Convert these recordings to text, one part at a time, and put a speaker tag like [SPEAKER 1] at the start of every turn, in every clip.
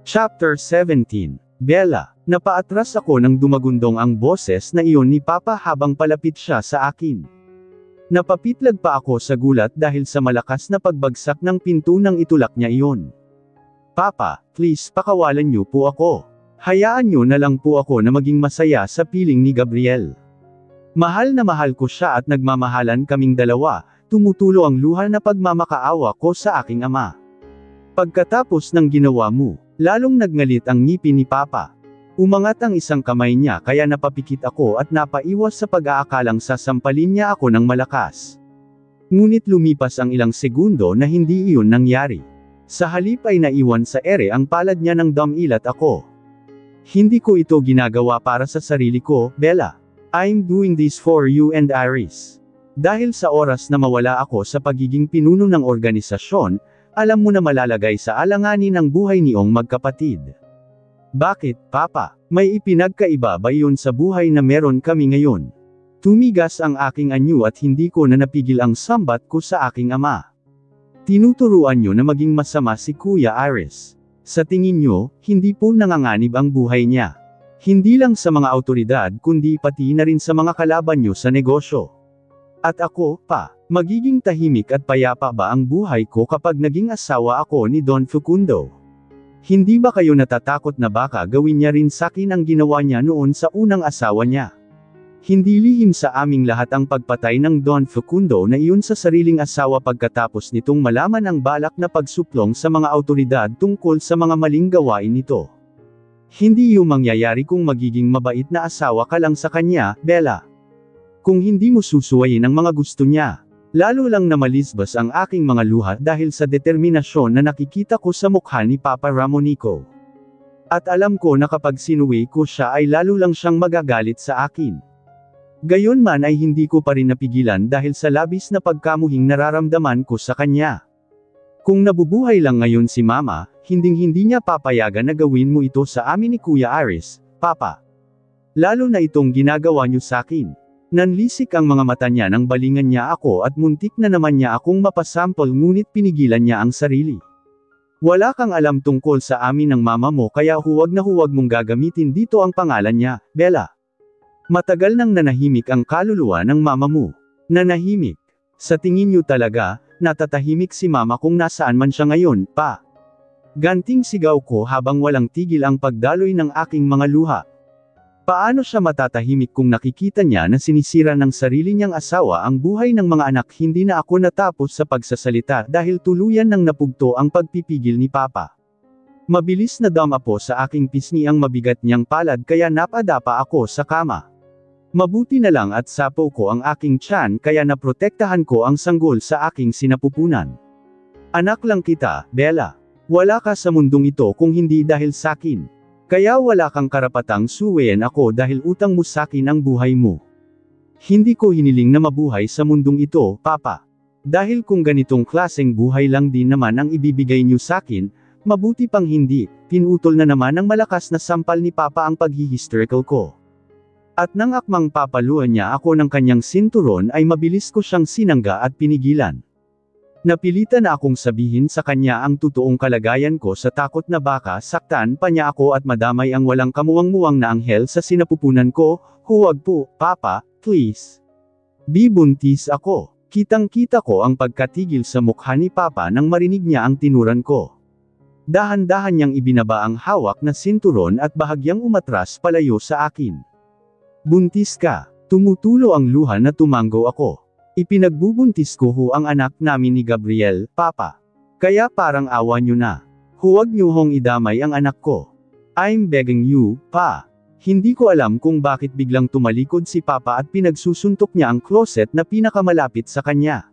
[SPEAKER 1] Chapter 17. Bella, napaatras ako nang dumagundong ang boses na iyon ni Papa habang palapit siya sa akin. Napapitlag pa ako sa gulat dahil sa malakas na pagbagsak ng pinto nang itulak niya iyon. Papa, please pakawalan niyo po ako. Hayaan niyo na lang po ako na maging masaya sa piling ni Gabriel. Mahal na mahal ko siya at nagmamahalan kaming dalawa, tumutulo ang luha na pagmamakaawa ko sa aking ama. Pagkatapos ng ginawa mo, lalong nagngalit ang ngipin ni Papa. Umangat ang isang kamay niya kaya napapikit ako at napaiwas sa pag-aakalang sasampalin niya ako ng malakas. Ngunit lumipas ang ilang segundo na hindi iyon nangyari. Sa halip ay naiwan sa ere ang palad niya ng dumilat ako. Hindi ko ito ginagawa para sa sarili ko, Bella. I'm doing this for you and Iris. Dahil sa oras na mawala ako sa pagiging pinuno ng organisasyon, alam mo na malalagay sa alanganin ang buhay niyong magkapatid. Bakit, Papa? May ipinagkaiba ba iyon sa buhay na meron kami ngayon? Tumigas ang aking anyo at hindi ko na napigil ang sambat ko sa aking ama. Tinuturuan niyo na maging masama si Kuya Iris. Sa tingin niyo, hindi po nanganganib ang buhay niya. Hindi lang sa mga awtoridad kundi pati na rin sa mga kalaban niyo sa negosyo. At ako, pa, magiging tahimik at payapa ba ang buhay ko kapag naging asawa ako ni Don Facundo? Hindi ba kayo natatakot na baka gawin niya rin sakin ang ginawa niya noon sa unang asawa niya? Hindi lihim sa aming lahat ang pagpatay ng Don Facundo na iyon sa sariling asawa pagkatapos nitong malaman ang balak na pagsuplong sa mga awtoridad tungkol sa mga maling gawain nito. Hindi iyon mangyayari kung magiging mabait na asawa ka lang sa kanya, Bella. Kung hindi mo susuwayin ang mga gusto niya, lalo lang na malisbas ang aking mga luha dahil sa determinasyon na nakikita ko sa mukha ni Papa Ramonico. At alam ko na kapag sinuwi ko siya ay lalo lang siyang magagalit sa akin. Gayunman ay hindi ko pa rin napigilan dahil sa labis na pagkamuhing nararamdaman ko sa kanya. Kung nabubuhay lang ngayon si Mama, hinding-hindi niya papayagan na gawin mo ito sa amin ni Kuya Iris, Papa. Lalo na itong ginagawa niyo sa akin. Nanlisik ang mga mata niya nang balingan niya ako at muntik na naman niya akong mapasample ngunit pinigilan niya ang sarili. Wala kang alam tungkol sa amin ng mama mo kaya huwag na huwag mong gagamitin dito ang pangalan niya, Bella. Matagal nang nanahimik ang kaluluwa ng mama mo. Nanahimik. Sa tingin niyo talaga, natatahimik si mama kung nasaan man siya ngayon, pa. Ganting sigaw ko habang walang tigil ang pagdaloy ng aking mga luha. Paano siya matatahimik kung nakikita niya na sinisira ng sarili niyang asawa ang buhay ng mga anak? Hindi na ako natapos sa pagsasalita dahil tuluyan nang napugto ang pagpipigil ni Papa. Mabilis na damapo sa aking pisngi ang mabigat niyang palad kaya napadapa ako sa kama. Mabuti na lang at sapo ko ang aking tiyan kaya naprotektahan ko ang sanggol sa aking sinapupunan. Anak lang kita, Bella. Wala ka sa mundong ito kung hindi dahil sakin. Kaya wala kang karapatang suwayin ako dahil utang mo sakin ang buhay mo. Hindi ko hiniling na mabuhay sa mundong ito, Papa. Dahil kung ganitong klaseng buhay lang din naman ang ibibigay niyo sakin, mabuti pang hindi, pinutol na naman ng malakas na sampal ni Papa ang paghihisterical ko. At nang akmang papaluan niya ako ng kanyang sinturon ay mabilis ko siyang sinangga at pinigilan. Napilitan na akong sabihin sa kanya ang totoong kalagayan ko sa takot na baka saktan pa niya ako at madamay ang walang kamuwang-muwang na anghel sa sinapupunan ko. Huwag po, Papa, please. Bibuntis ako. Kitang-kita ko ang pagkatigil sa mukha ni Papa nang marinig niya ang tinuran ko. Dahan-dahan niyang ibinaba ang hawak na sinturon at bahagyang umatras palayo sa akin. Buntis ka. Tumutulo ang luha na tumanggo ako. Ipinagbubuntis ko ho ang anak namin ni Gabriel, Papa. Kaya parang awa niyo na. Huwag niyo hong idamay ang anak ko. I'm begging you, Pa. Hindi ko alam kung bakit biglang tumalikod si Papa at pinagsusuntok niya ang closet na pinakamalapit sa kanya.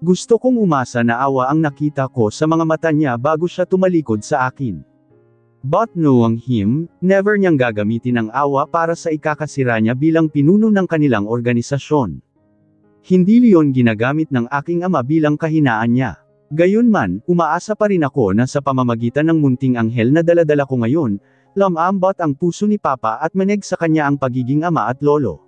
[SPEAKER 1] Gusto kong umasa na awa ang nakita ko sa mga mata niya bago siya tumalikod sa akin. But knowing him, never niyang gagamitin ang awa para sa ikakasira niya bilang pinuno ng kanilang organisasyon. Hindi liyon ginagamit ng aking ama bilang kahinaan niya. Gayunman, umaasa pa rin ako na sa pamamagitan ng munting anghel na daladala ko ngayon, lamambot ang puso ni Papa at maneg sa kanya ang pagiging ama at lolo.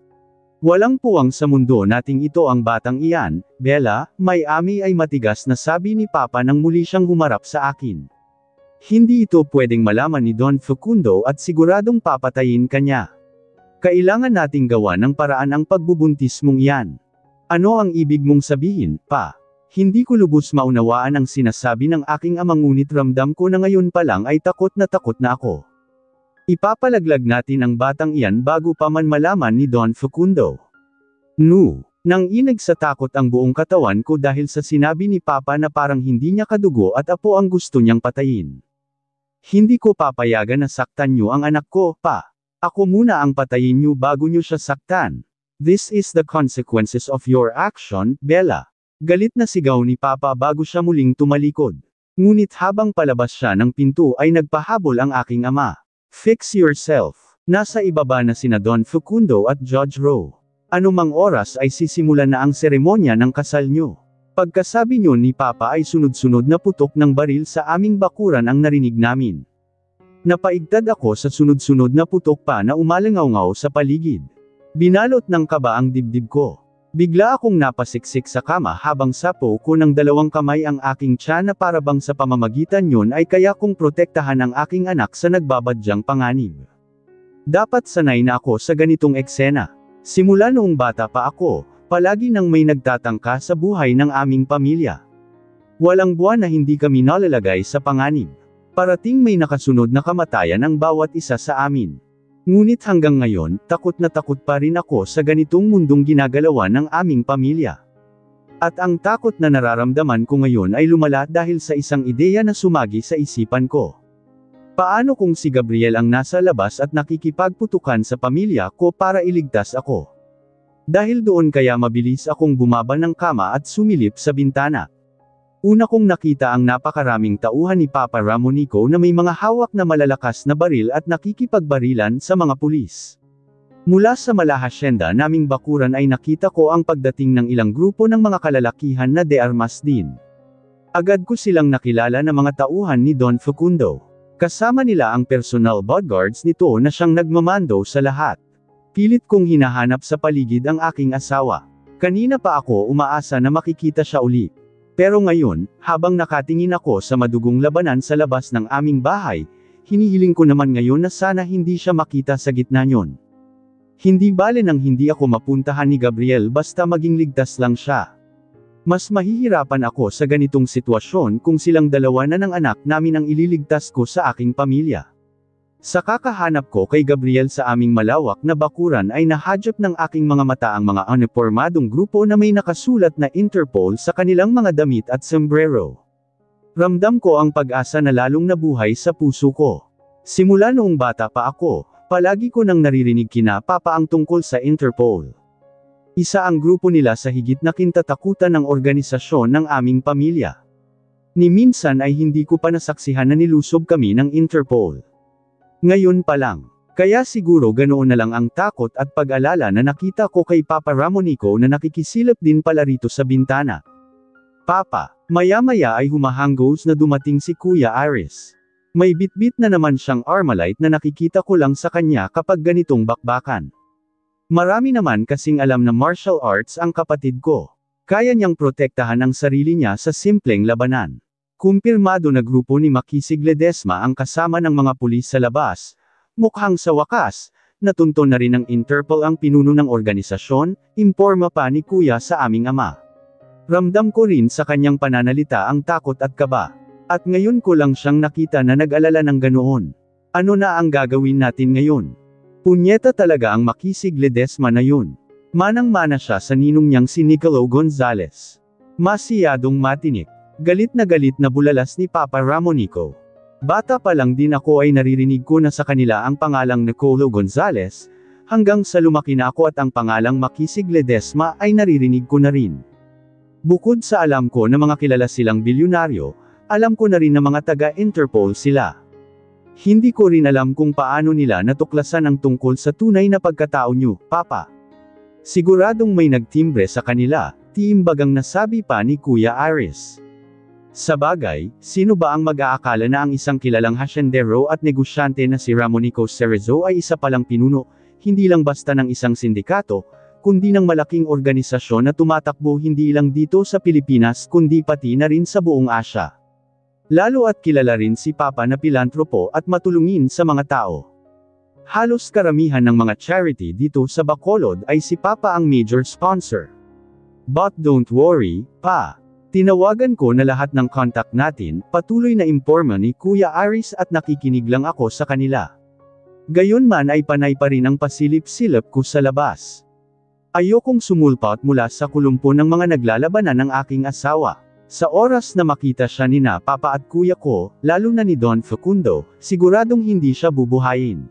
[SPEAKER 1] Walang puwang sa mundo nating ito ang batang iyan, Bella, may ami ay matigas na sabi ni Papa nang muli siyang humarap sa akin. Hindi ito pwedeng malaman ni Don Facundo at siguradong papatayin ka niya. Kailangan nating gawa ng paraan ang pagbubuntis mong iyan. Ano ang ibig mong sabihin, pa? Hindi ko lubos maunawaan ang sinasabi ng aking ama ngunit ramdam ko na ngayon pa lang ay takot na ako. Ipapalaglag natin ang batang iyan bago pa man malaman ni Don Facundo. Nang inag sa takot ang buong katawan ko dahil sa sinabi ni Papa na parang hindi niya kadugo at apo ang gusto niyang patayin. Hindi ko papayagan na saktan niyo ang anak ko, pa. Ako muna ang patayin niyo bago niyo siya saktan. This is the consequences of your action, Bella. Galit na sigaw ni Papa bago siya muling tumalikod. Ngunit habang palabas siya ng pinto ay nagpahabol ang aking ama. Fix yourself. Nasa ibaba na sina Don Facundo at Judge Rowe. Anumang oras ay sisimulan na ang seremonya ng kasal niyo. Pagkasabi niyo ni Papa ay sunod-sunod na putok ng baril sa aming bakuran ang narinig namin. Napaigtad ako sa sunod-sunod na putok pa na umalangaw-ngaw sa paligid. Binalot ng kaba ang dibdib ko. Bigla akong napasiksik sa kama habang sapo ko ng dalawang kamay ang aking tiyan na parabang sa pamamagitan yun ay kaya kong protektahan ang aking anak sa nagbabadyang panganib. Dapat sanay na ako sa ganitong eksena. Simula noong bata pa ako, palagi nang may nagtatangka sa buhay ng aming pamilya. Walang buwan na hindi kami nalalagay sa panganib. Parating may nakasunod na kamatayan ang bawat isa sa amin. Ngunit hanggang ngayon, takot na takot pa rin ako sa ganitong mundong ginagalawan ng aming pamilya. At ang takot na nararamdaman ko ngayon ay lumala dahil sa isang ideya na sumagi sa isipan ko. Paano kung si Gabriel ang nasa labas at nakikipagputukan sa pamilya ko para iligtas ako? Dahil doon kaya mabilis akong bumaba ng kama at sumilip sa bintana. Una kong nakita ang napakaraming tauhan ni Papa Ramonico na may mga hawak na malalakas na baril at nakikipagbarilan sa mga pulis. Mula sa malahasyenda naming bakuran ay nakita ko ang pagdating ng ilang grupo ng mga kalalakihan na de armas din. Agad ko silang nakilala na mga tauhan ni Don Facundo. Kasama nila ang personal bodyguards nito na siyang nagmamando sa lahat. Pilit kong hinahanap sa paligid ang aking asawa. Kanina pa ako umaasa na makikita siya uli. Pero ngayon, habang nakatingin ako sa madugong labanan sa labas ng aming bahay, hinihiling ko naman ngayon na sana hindi siya makita sa gitna niyon. Hindi bale nang hindi ako mapuntahan ni Gabriel basta maging ligtas lang siya. Mas mahihirapan ako sa ganitong sitwasyon kung silang dalawa na ng anak namin ang ililigtas ko sa aking pamilya. Sa kakahanap ko kay Gabriel sa aming malawak na bakuran ay nahadyap ng aking mga mata ang mga unipormadong grupo na may nakasulat na Interpol sa kanilang mga damit at sombrero. Ramdam ko ang pag-asa na lalong nabuhay sa puso ko. Simula noong bata pa ako, palagi ko nang naririnig kina Papa ang tungkol sa Interpol. Isa ang grupo nila sa higit na kinatatakutan ng organisasyon ng aming pamilya. Ni minsan ay hindi ko pa nasaksihan na nilusob kami ng Interpol. Ngayon pa lang. Kaya siguro ganoon na lang ang takot at pag-alala na nakita ko kay Papa Ramonico na nakikisilap din pala rito sa bintana. Papa, maya-maya ay humahanggos na dumating si Kuya Aris. May bitbit na naman siyang Armalite na nakikita ko lang sa kanya kapag ganitong bakbakan. Marami naman kasing alam na martial arts ang kapatid ko. Kaya niyang protektahan ang sarili niya sa simpleng labanan. Kumpirmado na grupo ni Makisig Ledesma ang kasama ng mga pulis sa labas. Mukhang sa wakas, natunto na rin ng Interpol ang pinuno ng organisasyon, imporma pa ni Kuya sa aming ama. Ramdam ko rin sa kanyang pananalita ang takot at kaba. At ngayon ko lang siyang nakita na nag-alala ng ganoon. Ano na ang gagawin natin ngayon? Punyeta talaga ang Makisig Ledesma na yun. Manang-mana siya sa ninong niyang si Nicolo Gonzales. Masiyadong matinik. Galit na bulalas ni Papa Ramonico. Bata pa lang din ako ay naririnig ko na sa kanila ang pangalang Nicolo Gonzales, hanggang sa lumaki na ako at ang pangalang Makisig Ledesma ay naririnig ko na rin. Bukod sa alam ko na mga kilala silang bilyonaryo, alam ko na rin na mga taga-Interpol sila. Hindi ko rin alam kung paano nila natuklasan ang tungkol sa tunay na pagkatao niyo, Papa. Siguradong may nagtimbre sa kanila, tiimbagang nasabi pa ni Kuya Aris. Sabagay, sino ba ang mag-aakala na ang isang kilalang hasyendero at negosyante na si Ramonico Cerezo ay isa palang pinuno, hindi lang basta ng isang sindikato, kundi ng malaking organisasyon na tumatakbo hindi lang dito sa Pilipinas kundi pati na rin sa buong Asya. Lalo at kilala rin si Papa na pilantropo at matulungin sa mga tao. Halos karamihan ng mga charity dito sa Bacolod ay si Papa ang major sponsor. But don't worry, Pa. Tinawagan ko na lahat ng contact natin, patuloy na imporma ni Kuya Aris at nakikinig lang ako sa kanila. Gayunman ay panay pa rin ang pasilip-silip ko sa labas. Ayokong sumulpot mula sa kulumpo ng mga naglalabanan ng aking asawa. Sa oras na makita siya ni na Papa at Kuya ko, lalo na ni Don Facundo, siguradong hindi siya bubuhayin.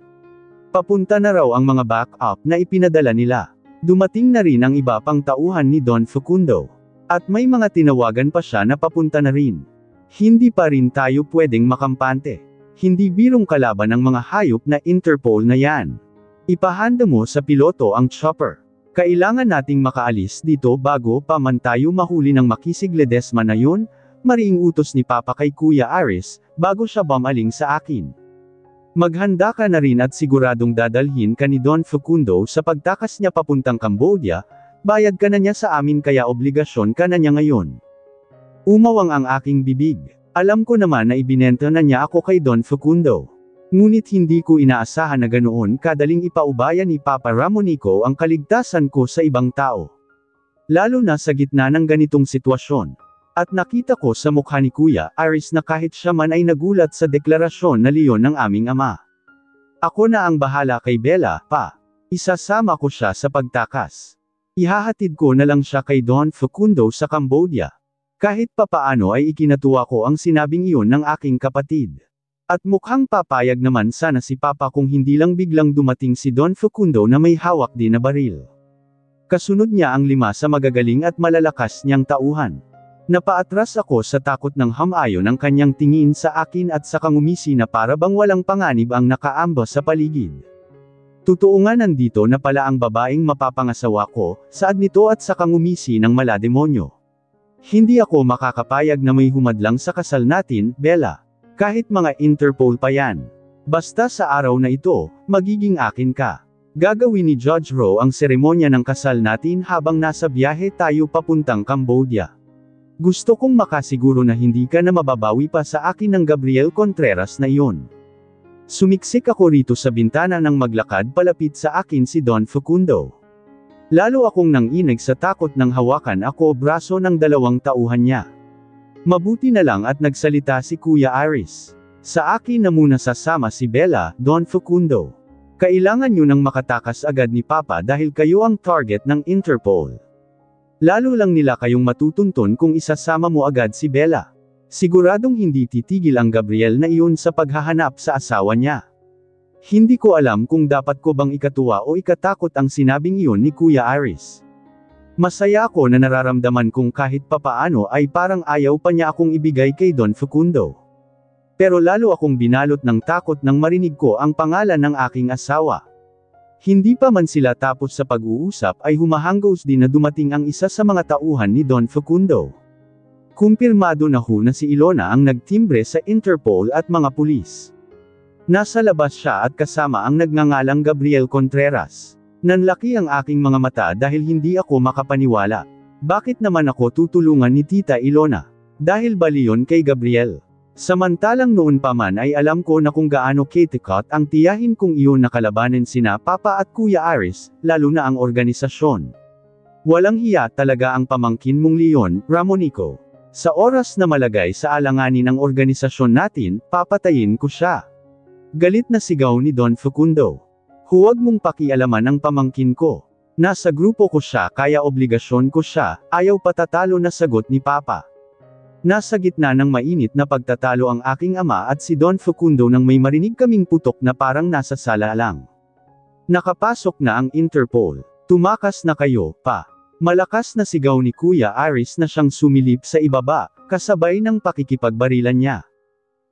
[SPEAKER 1] Papunta na raw ang mga backup na ipinadala nila. Dumating na rin ang iba pang tauhan ni Don Facundo. At may mga tinawagan pa siya na papunta na rin. Hindi pa rin tayo pwedeng makampante. Hindi birong kalaban ng mga hayop na Interpol na yan. Ipahanda mo sa piloto ang chopper. Kailangan nating makaalis dito bago pa man tayo mahuli ng Makisig Ledesma na yun, mariing utos ni Papa kay Kuya Aris, bago siya bumaling sa akin. Maghanda ka na rin at siguradong dadalhin ka ni Don Facundo sa pagtakas niya papuntang Cambodia, bayad ka na niya sa amin kaya obligasyon ka na niya ngayon. Umawang ang aking bibig. Alam ko naman na ibinenta na niya ako kay Don Facundo. Ngunit hindi ko inaasahan na ganoon kadaling ipaubaya ni Papa Ramonico ang kaligtasan ko sa ibang tao. Lalo na sa gitna ng ganitong sitwasyon. At nakita ko sa mukha ni Kuya Aris na kahit siya man ay nagulat sa deklarasyon na leon ng aming ama. Ako na ang bahala kay Bella, Pa. Isasama ko siya sa pagtakas. Ihahatid ko na lang siya kay Don Facundo sa Cambodia. Kahit papaano ay ikinatuwa ko ang sinabing iyon ng aking kapatid. At mukhang papayag naman sana si Papa kung hindi lang biglang dumating si Don Facundo na may hawak din na baril. Kasunod niya ang 5 sa magagaling at malalakas niyang tauhan. Napaatras ako sa takot ng hamayon ng kanyang tingin sa akin at saka ngumisi na para bang walang panganib ang nakaamba sa paligid. Totoo nga nandito na pala ang babaeng mapapangasawa ko, saad nito at saka ngumisi ng malademonyo. Hindi ako makakapayag na may humadlang sa kasal natin, Bella. Kahit mga Interpol pa yan. Basta sa araw na ito, magiging akin ka. Gagawin ni Judge Rowe ang seremonya ng kasal natin habang nasa biyahe tayo papuntang Cambodia. Gusto kong makasiguro na hindi ka na mababawi pa sa akin ng Gabriel Contreras na iyon. Sumiksik ako rito sa bintana nang maglakad palapit sa akin si Don Facundo. Lalo akong nanginig sa takot nang hawakan ako braso ng 2 tauhan niya. Mabuti na lang at nagsalita si Kuya Aris. Sa akin na muna sasama si Bella, Don Facundo. Kailangan nyo nang makatakas agad ni Papa dahil kayo ang target ng Interpol. Lalo lang nila kayong matutuntun kung isasama mo agad si Bella. Siguradong hindi titigil ang Gabriel na iyon sa paghahanap sa asawa niya. Hindi ko alam kung dapat ko bang ikatuwa o ikatakot ang sinabing iyon ni Kuya Aris. Masaya ako na nararamdaman kong kahit papaano ay parang ayaw pa niya akong ibigay kay Don Facundo. Pero lalo akong binalot ng takot nang marinig ko ang pangalan ng aking asawa. Hindi pa man sila tapos sa pag-uusap ay humahanggos din na dumating ang isa sa mga tauhan ni Don Facundo. Kumpirmado na ho na si Ilona ang nagtimbre sa Interpol at mga pulis. Nasa labas siya at kasama ang nagngangalang Gabriel Contreras. Nanlaki ang aking mga mata dahil hindi ako makapaniwala. Bakit naman ako tutulungan ni Tita Ilona? Dahil ba leon kay Gabriel? Samantalang noon pa man ay alam ko na kung gaano katikot ang tiyahin kong iyon na kalabanin sina Papa at Kuya Aris, lalo na ang organisasyon. Walang hiya talaga ang pamangkin mong leon, Ramonico. Sa oras na malagay sa alanganin ang organisasyon natin, papatayin ko siya. Galit na sigaw ni Don Facundo. Huwag mong pakialaman ang pamangkin ko. Nasa grupo ko siya kaya obligasyon ko siya, ayaw patatalo na sagot ni Papa. Nasa gitna ng mainit na pagtatalo ang aking ama at si Don Facundo nang may marinig kaming putok na parang nasa sala lang. Nakapasok na ang Interpol. Tumakas na kayo, Pa. Malakas na sigaw ni Kuya Aris na siyang sumilip sa ibaba, kasabay ng pakikipagbarilan niya.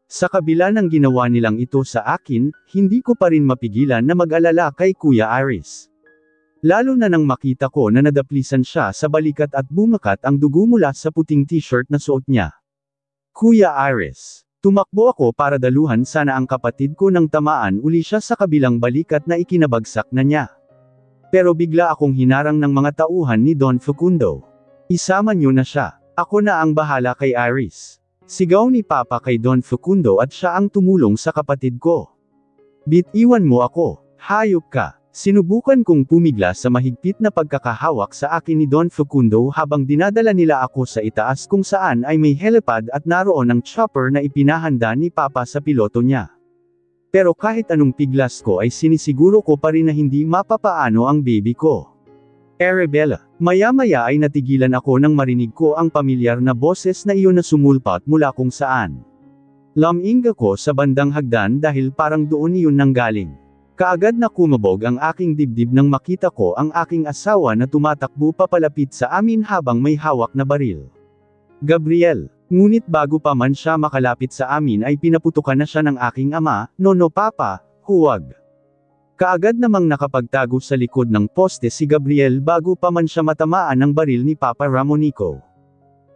[SPEAKER 1] Sa kabila ng ginawa nilang ito sa akin, hindi ko pa rin mapigilan na mag-alala kay Kuya Aris. Lalo na nang makita ko na nadaplisan siya sa balikat at bumakat ang dugo mula sa puting t-shirt na suot niya. Kuya Aris. Tumakbo ako para daluhan sana ang kapatid ko nang tamaan uli siya sa kabilang balikat na ikinabagsak na niya. Pero bigla akong hinarang ng mga tauhan ni Don Facundo. Isama niyo na siya. Ako na ang bahala kay Aris. Sigaw ni Papa kay Don Facundo at siya ang tumulong sa kapatid ko. Bitiwan mo ako, hayop ka. Sinubukan kong pumigla sa mahigpit na pagkakahawak sa akin ni Don Facundo habang dinadala nila ako sa itaas kung saan ay may helipad at naroon ang chopper na ipinahanda ni Papa sa piloto niya. Pero kahit anong piglas ko ay sinisiguro ko pa rin na hindi mapapaano ang baby ko. Arabella, maya-maya ay natigilan ako nang marinig ko ang pamilyar na boses na iyon na sumulpat mula kung saan. Laminga ko sa bandang hagdan dahil parang doon iyon nanggaling. Kaagad na kumabog ang aking dibdib nang makita ko ang aking asawa na tumatakbo papalapit sa amin habang may hawak na baril. Gabriel, ngunit bago pa man siya makalapit sa amin ay pinaputukan na siya ng aking ama, "No Papa, huwag." Kaagad namang nakapagtago sa likod ng poste si Gabriel bago pa man siya matamaan ng baril ni Papa Ramonico.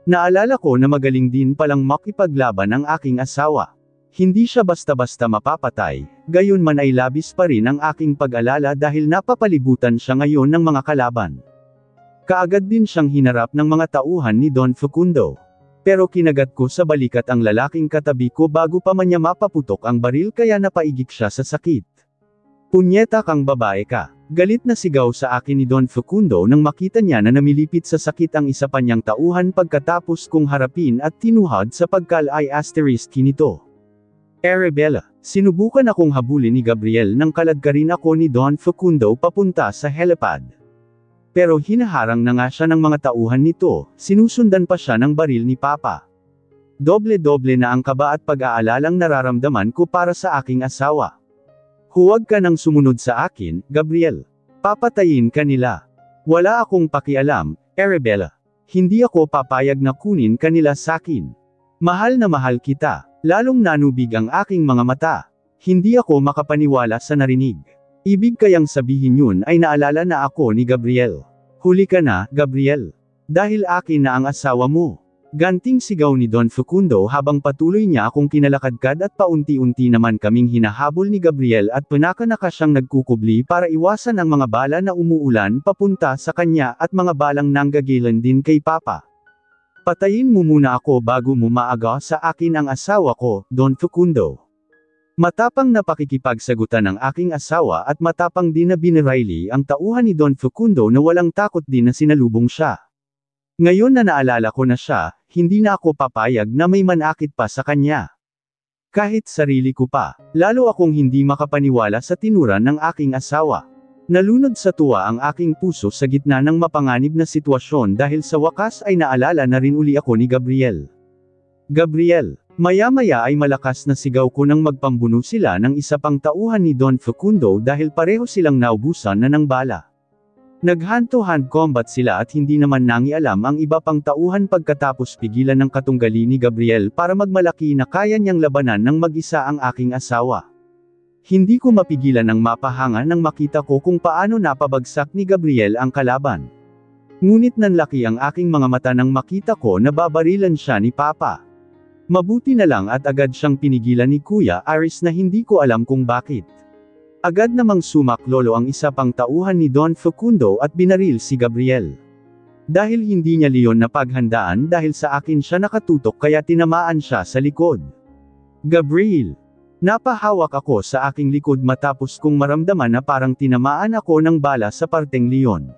[SPEAKER 1] Naalala ko na magaling din palang makipaglaban ang aking asawa. Hindi siya basta-basta mapapatay, gayon man ay labis pa rin ang aking pag-alala dahil napapalibutan siya ngayon ng mga kalaban. Kaagad din siyang hinarap ng mga tauhan ni Don Facundo. Pero kinagat ko sa balikat ang lalaking katabi ko bago pa man niya mapaputok ang baril kaya napaigik siya sa sakit. "Punyeta kang babae ka." Galit na sigaw sa akin ni Don Facundo nang makita niya na namilipit sa sakit ang isa pa niyang tauhan pagkatapos kong harapin at tinuhad sa pagkal-ay asteriski nito. Arabella, sinubukan akong habulin ni Gabriel nang kaladkarin ako ni Don Facundo papunta sa helipad. Pero hinaharang na nga siya ng mga tauhan nito, sinusundan pa siya ng baril ni Papa. Doble-doble na ang kaba at pag-aalalang nararamdaman ko para sa aking asawa. "Huwag ka nang sumunod sa akin, Gabriel. Papatayin ka nila." "Wala akong pakialam, Arabella. Hindi ako papayag na kunin kanila sakin. Mahal na mahal kita." Lalong nanubig ang aking mga mata. Hindi ako makapaniwala sa narinig. Ibig kayang sabihin yun ay naalala na ako ni Gabriel. "Huli ka na, Gabriel. Dahil akin na ang asawa mo." Ganting sigaw ni Don Facundo habang patuloy niya akong kinalakadkad at paunti-unti naman kaming hinahabol ni Gabriel at panaka-naka siyang nagkukubli para iwasan ang mga bala na umuulan papunta sa kanya at mga balang nanggagalan din kay Papa. "Patayin mo muna ako bago mo maaga sa akin ang asawa ko, Don Facundo." Matapang na pakikipagsagutan ng aking asawa at matapang din na biniraili ang tauhan ni Don Facundo na walang takot din na sinalubong siya. Ngayon na naalala ko na siya, hindi na ako papayag na may manakit pa sa kanya. Kahit sarili ko pa, lalo akong hindi makapaniwala sa tinuran ng aking asawa. Nalunod sa tuwa ang aking puso sa gitna ng mapanganib na sitwasyon dahil sa wakas ay naalala na rin uli ako ni Gabriel. "Gabriel." Maya-maya ay malakas na sigaw ko nang magpambuno sila ng isa pang tauhan ni Don Facundo dahil pareho silang naubusan na ng bala. Nag-hand-to-hand combat sila at hindi naman nangialam ang iba pang tauhan pagkatapos pigilan ng katunggali ni Gabriel para magmalaki na kaya niyang labanan ng mag-isa ang aking asawa. Hindi ko mapigilan ang mapahanga nang makita ko kung paano napabagsak ni Gabriel ang kalaban. Ngunit nanlaki ang aking mga mata nang makita ko na babarilan siya ni Papa. Mabuti na lang at agad siyang pinigilan ni Kuya Aris na hindi ko alam kung bakit. Agad namang sumaklolo ang isa pang tauhan ni Don Facundo at binaril si Gabriel. Dahil hindi niya liyon na paghandaan dahil sa akin siya nakatutok kaya tinamaan siya sa likod. "Gabriel." Napahawak ako sa aking likod matapos kong maramdaman na parang tinamaan ako ng bala sa parteng leon.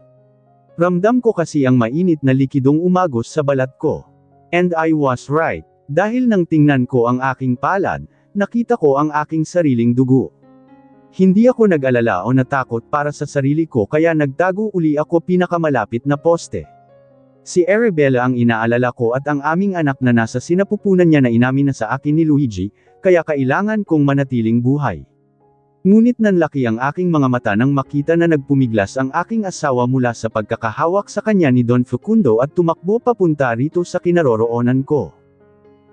[SPEAKER 1] Ramdam ko kasi ang mainit na likidong umagos sa balat ko. And I was right. Dahil nang tingnan ko ang aking palad, nakita ko ang aking sariling dugo. Hindi ako nag-alala o natakot para sa sarili ko kaya nagtago uli ako pinakamalapit na poste. Si Arabella ang inaalala ko at ang aming anak na nasa sinapupunan niya na inamin na sa akin ni Luigi, kaya kailangan kong manatiling buhay. Ngunit nanlaki ang aking mga mata nang makita na nagpumiglas ang aking asawa mula sa pagkakahawak sa kanya ni Don Facundo at tumakbo papunta rito sa kinaroroonan ko.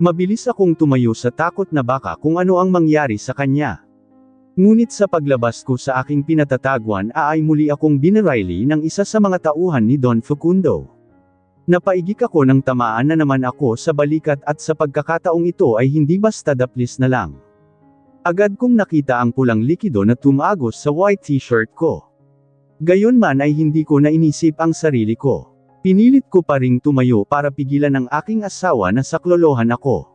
[SPEAKER 1] Mabilis akong tumayo sa takot na baka kung ano ang mangyari sa kanya. Ngunit sa paglabas ko sa aking pinatatagwan ay muli akong biniraili ng isa sa mga tauhan ni Don Facundo. Napaigik ako ng tamaan na naman ako sa balikat at sa pagkakataong ito ay hindi basta daplis na lang. Agad kong nakita ang pulang likido na tumagos sa white t-shirt ko. Gayunman ay hindi ko na inisip ang sarili ko. Pinilit ko pa ring tumayo para pigilan ang aking asawa na saklolohan ako.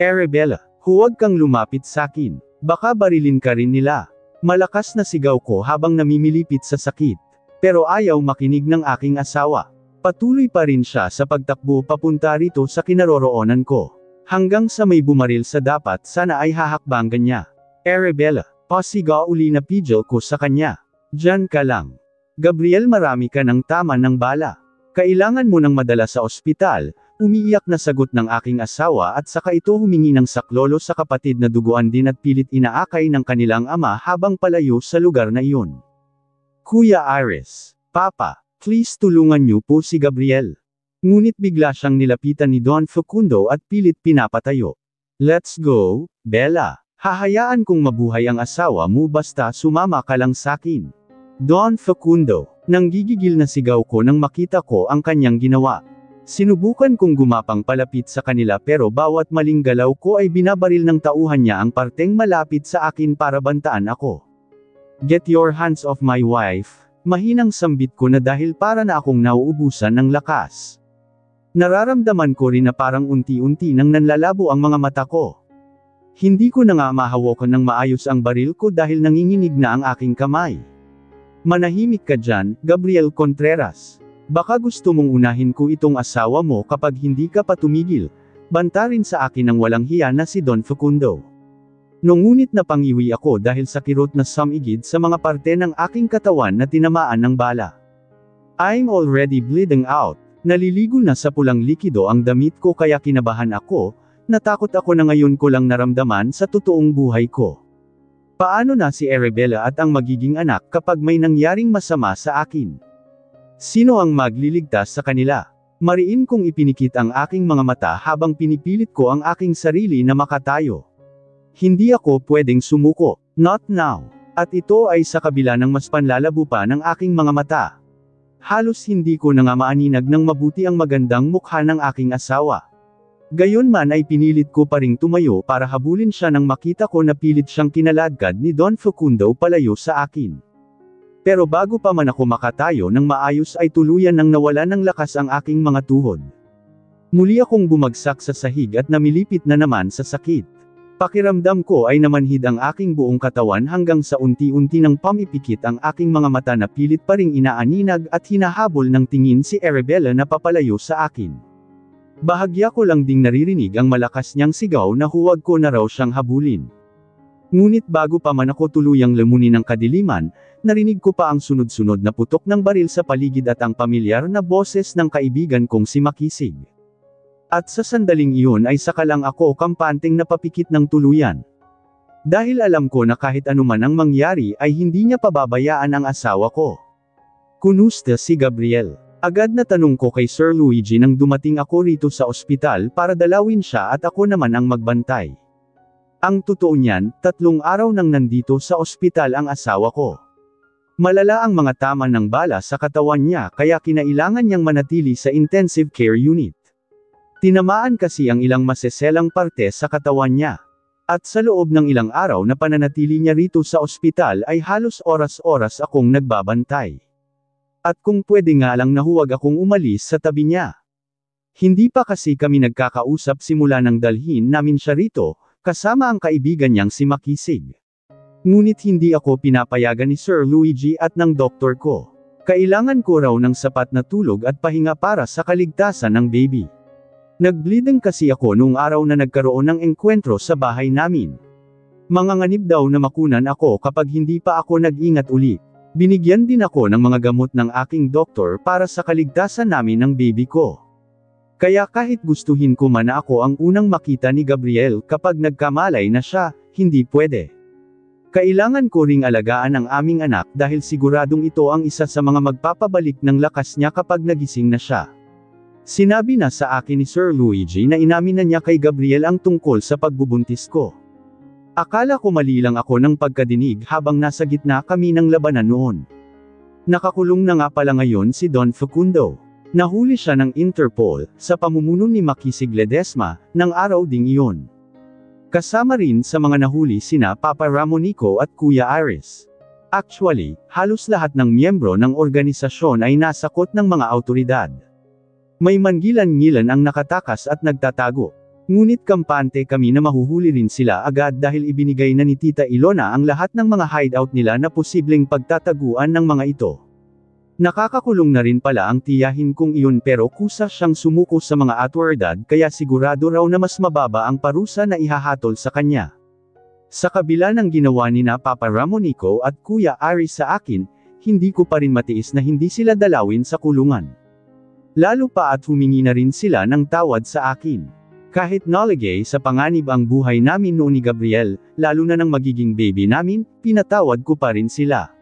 [SPEAKER 1] Arabella, huwag kang lumapit sakin. Baka barilin ka rin nila. Malakas na sigaw ko habang namimilipit sa sakit. Pero ayaw makinig ng aking asawa. Patuloy pa rin siya sa pagtakbo papunta rito sa kinaroroonan ko. Hanggang sa may bumaril sa dapat sana ay hahakbangan niya. Arabella, pasiga uli na pidgel ko sa kanya. Diyan ka lang. Gabriel, marami ka ng tama ng bala. Kailangan mo nang madala sa ospital, umiiyak na sagot ng aking asawa at saka ito humingi ng saklolo sa kapatid na duguan din at pilit inaakay ng kanilang ama habang palayo sa lugar na iyon. Kuya Iris, Papa, please tulungan niyo po si Gabriel. Ngunit bigla siyang nilapitan ni Don Facundo at pilit pinapatayo. Let's go, Bella. Hahayaan kong mabuhay ang asawa mo basta sumama ka lang sakin. Don Facundo, nanggigigil na sigaw ko nang makita ko ang kanyang ginawa. Sinubukan kong gumapang palapit sa kanila pero bawat maling galaw ko ay binabaril ng tauhan niya ang parteng malapit sa akin para bantaan ako. Get your hands off my wife. Mahinang sambit ko na dahil para na akong nauubusan ng lakas. Nararamdaman ko rin na parang unti-unti nang nanlalabo ang mga mata ko. Hindi ko na nga mahawakan ng maayos ang baril ko dahil nanginginig na ang aking kamay. Manahimik ka dyan, Gabriel Contreras. Baka gusto mong unahin ko itong asawa mo kapag hindi ka pa tumigil. Banta rin sa akin ng walang hiya na si Don Facundo. Ngunit napangiwi ako dahil sa kirot na samigid sa mga parte ng aking katawan na tinamaan ng bala. I'm already bleeding out. Naliligo na sa pulang likido ang damit ko kaya kinabahan ako, natakot ako na ngayon ko lang naramdaman sa totoong buhay ko. Paano na si Arabella at ang magiging anak kapag may nangyaring masama sa akin? Sino ang magliligtas sa kanila? Mariin kong ipinikit ang aking mga mata habang pinipilit ko ang aking sarili na makatayo. Hindi ako pwedeng sumuko, not now. At ito ay sa kabila ng mas panlalabo pa ng aking mga mata. Halos hindi ko na nga maaninag ng mabuti ang magandang mukha ng aking asawa. Gayunman ay pinilit ko pa ring tumayo para habulin siya nang makita ko na pilit siyang kinaladkad ni Don Facundo palayo sa akin. Pero bago pa man ako makatayo ng maayos ay tuluyan nang nawala ng lakas ang aking mga tuhod. Muli akong bumagsak sa sahig at namilipit na naman sa sakit. Pakiramdam ko ay namanhid ang aking buong katawan hanggang sa unti-unti nang pamipikit ang aking mga mata na pilit pa ring inaaninag at hinahabol ng tingin si Arabella na papalayo sa akin. Bahagya ko lang ding naririnig ang malakas niyang sigaw na huwag ko na raw siyang habulin. Ngunit bago pa man ako tuluyang lamunin ng kadiliman, narinig ko pa ang sunod-sunod na putok ng baril sa paligid at ang pamilyar na boses ng kaibigan kong si Makisig. At sa sandaling iyon ay saka lang ako kampanteng napapikit ng tuluyan. Dahil alam ko na kahit anuman ang mangyari ay hindi niya pababayaan ang asawa ko. Kumusta si Gabriel? Agad na tanong ko kay Sir Luigi nang dumating ako rito sa ospital para dalawin siya at ako naman ang magbantay. Ang totoo niyan, 3 araw nang nandito sa ospital ang asawa ko. Malala ang mga tama ng bala sa katawan niya kaya kinailangan niyang manatili sa intensive care unit. Tinamaan kasi ang ilang maseselang parte sa katawan niya. At sa loob ng ilang araw na pananatili niya rito sa ospital ay halos oras-oras akong nagbabantay. At kung pwede nga lang na huwag akong umalis sa tabi niya. Hindi pa kasi kami nagkakausap simula nang dalhin namin siya rito, kasama ang kaibigan niyang si Makisig. Ngunit hindi ako pinapayagan ni Sir Luigi at ng doktor ko. Kailangan ko raw ng sapat na tulog at pahinga para sa kaligtasan ng baby. Nagbleeding kasi ako noong araw na nagkaroon ng engkwentro sa bahay namin. Manganganib daw na makunan ako kapag hindi pa ako nag-ingat uli. Binigyan din ako ng mga gamot ng aking doktor para sa kaligtasan namin ng baby ko. Kaya kahit gustuhin ko man ako ang unang makita ni Gabriel kapag nagkamalay na siya, hindi pwede. Kailangan ko ring alagaan ang aming anak dahil siguradong ito ang isa sa mga magpapabalik ng lakas niya kapag nagising na siya. Sinabi na sa akin ni Sir Luigi na inamin na niya kay Gabriel ang tungkol sa pagbubuntis ko. Akala ko mali lang ako ng pagkadinig habang nasa gitna kami ng labanan noon. Nakakulong na nga pala ngayon si Don Facundo. Nahuli siya ng Interpol, sa pamumuno ni Makisig Ledesma, ng araw ding iyon. Kasama rin sa mga nahuli sina Papa Ramonico at Kuya Iris. Actually, halos lahat ng miyembro ng organisasyon ay nasakot ng mga awtoridad. May manggilan-ngilan ang nakatakas at nagtatago. Ngunit kampante kami na mahuhuli rin sila agad dahil ibinigay na ni Tita Ilona ang lahat ng mga hideout nila na posibleng pagtataguan ng mga ito. Nakakakulong na rin pala ang tiyahin kong iyon pero kusa siyang sumuko sa mga autoridad kaya sigurado raw na mas mababa ang parusa na ihahatol sa kanya. Sa kabila ng ginawa ni na Papa Ramonico at Kuya Ari sa akin, hindi ko pa rin matiis na hindi sila dalawin sa kulungan. Lalo pa at humingi na rin sila ng tawad sa akin. Kahit naligay sa panganib ang buhay namin noon ni Gabriel, lalo na ng magiging baby namin, pinatawad ko pa rin sila.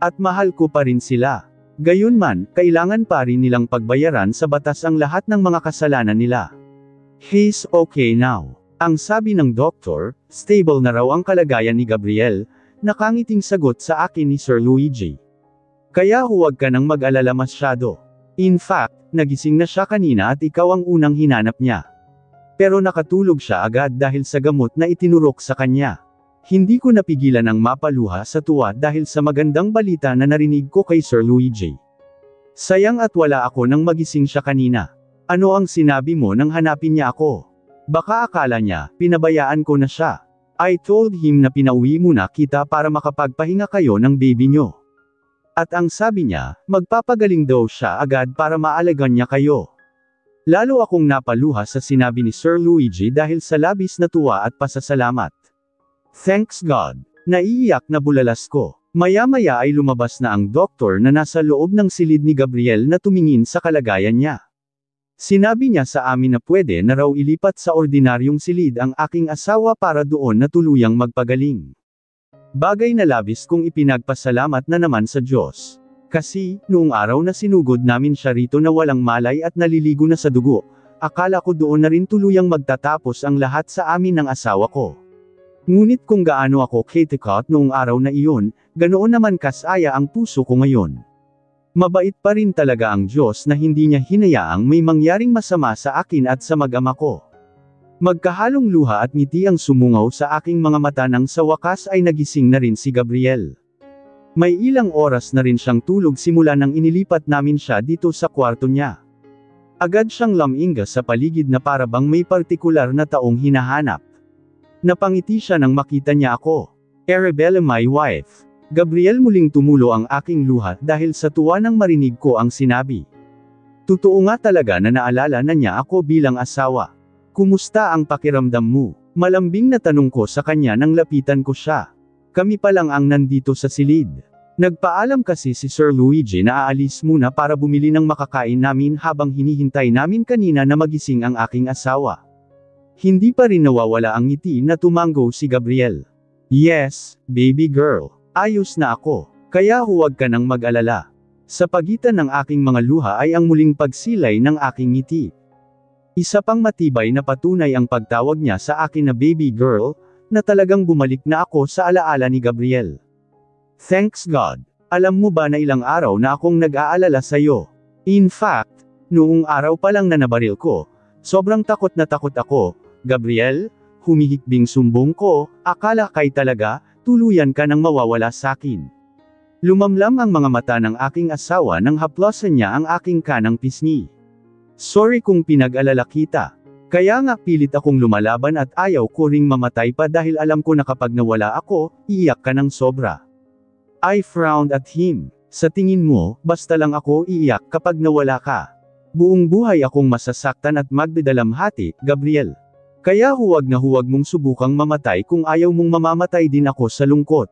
[SPEAKER 1] At mahal ko pa rin sila. Gayunman, kailangan pa rin nilang pagbayaran sa batas ang lahat ng mga kasalanan nila. He's okay now. Ang sabi ng doktor, stable na raw ang kalagayan ni Gabriel, nakangiting sagot sa akin ni Sir Luigi. Kaya huwag ka nang mag-alala masyado. In fact, nagising na siya kanina at ikaw ang unang hinanap niya. Pero nakatulog siya agad dahil sa gamot na itinurok sa kanya. Hindi ko napigilan ang mapaluha sa tuwa dahil sa magandang balita na narinig ko kay Sir Luigi. Sayang at wala ako nang magising siya kanina. Ano ang sinabi mo nang hanapin niya ako? Baka akala niya, pinabayaan ko na siya. I told him na pinauwi muna kita para makapagpahinga kayo ng baby nyo. At ang sabi niya, magpapagaling daw siya agad para maalagaan niya kayo. Lalo akong napaluha sa sinabi ni Sir Luigi dahil sa labis na tuwa at pasasalamat. Thanks God. Naiiyak na bulalas ko. Maya-maya ay lumabas na ang doktor na nasa loob ng silid ni Gabriel na tumingin sa kalagayan niya. Sinabi niya sa amin na pwede na raw ilipat sa ordinaryong silid ang aking asawa para doon na tuluyang magpagaling. Bagay na labis kong ipinagpasalamat na naman sa Diyos. Kasi, noong araw na sinugod namin siya rito na walang malay at naliligo na sa dugo, akala ko doon na rin tuluyang magtatapos ang lahat sa amin ng asawa ko. Ngunit kung gaano ako katikot noong araw na iyon, ganoon naman kasaya ang puso ko ngayon. Mabait pa rin talaga ang Diyos na hindi niya hinayaang may mangyaring masama sa akin at sa mag-ama ko. Magkahalong luha at ngiti ang sumungaw sa aking mga mata nang sa wakas ay nagising na rin si Gabriel. May ilang oras na rin siyang tulog simula nang inilipat namin siya dito sa kwarto niya. Agad siyang laminga sa paligid na para bang may partikular na taong hinahanap. Napangiti siya nang makita niya ako. Arabella, my wife. Gabriel, muling tumulo ang aking luha dahil sa tuwa nang marinig ko ang sinabi. Totoo nga talaga na naalala na niya ako bilang asawa. Kumusta ang pakiramdam mo? Malambing na tanong ko sa kanya nang lapitan ko siya. Kami pa lang ang nandito sa silid. Nagpaalam kasi si Sir Luigi na aalis muna para bumili ng makakain namin habang hinihintay namin kanina na magising ang aking asawa. Hindi pa rin nawawala ang ngiti na tumango si Gabriel. Yes, baby girl. Ayos na ako. Kaya huwag ka nang mag-alala. Sa pagitan ng aking mga luha ay ang muling pagsilay ng aking ngiti. Isa pang matibay na patunay ang pagtawag niya sa akin na baby girl, na talagang bumalik na ako sa alaala ni Gabriel. Thanks God. Alam mo ba na ilang araw na akong nag-aalala sa'yo? In fact, noong araw pa lang na nabaril ko, sobrang takot na takot ako. Gabriel, humihikbing sumbong ko, akala kay talaga, tuluyan ka nang mawawala sakin. Lumamlam ang mga mata ng aking asawa nang haplosan niya ang aking kanang pisngi. Sorry kung pinag-alala kita. Kaya nga pilit akong lumalaban at ayaw ko ring mamatay pa dahil alam ko na kapag nawala ako, iiyak ka ng sobra. I frowned at him. Sa tingin mo, basta lang ako iiyak kapag nawala ka. Buong buhay akong masasaktan at magdadalamhati, Gabriel. Kaya huwag na huwag mong subukang mamatay kung ayaw mong mamamatay din ako sa lungkot.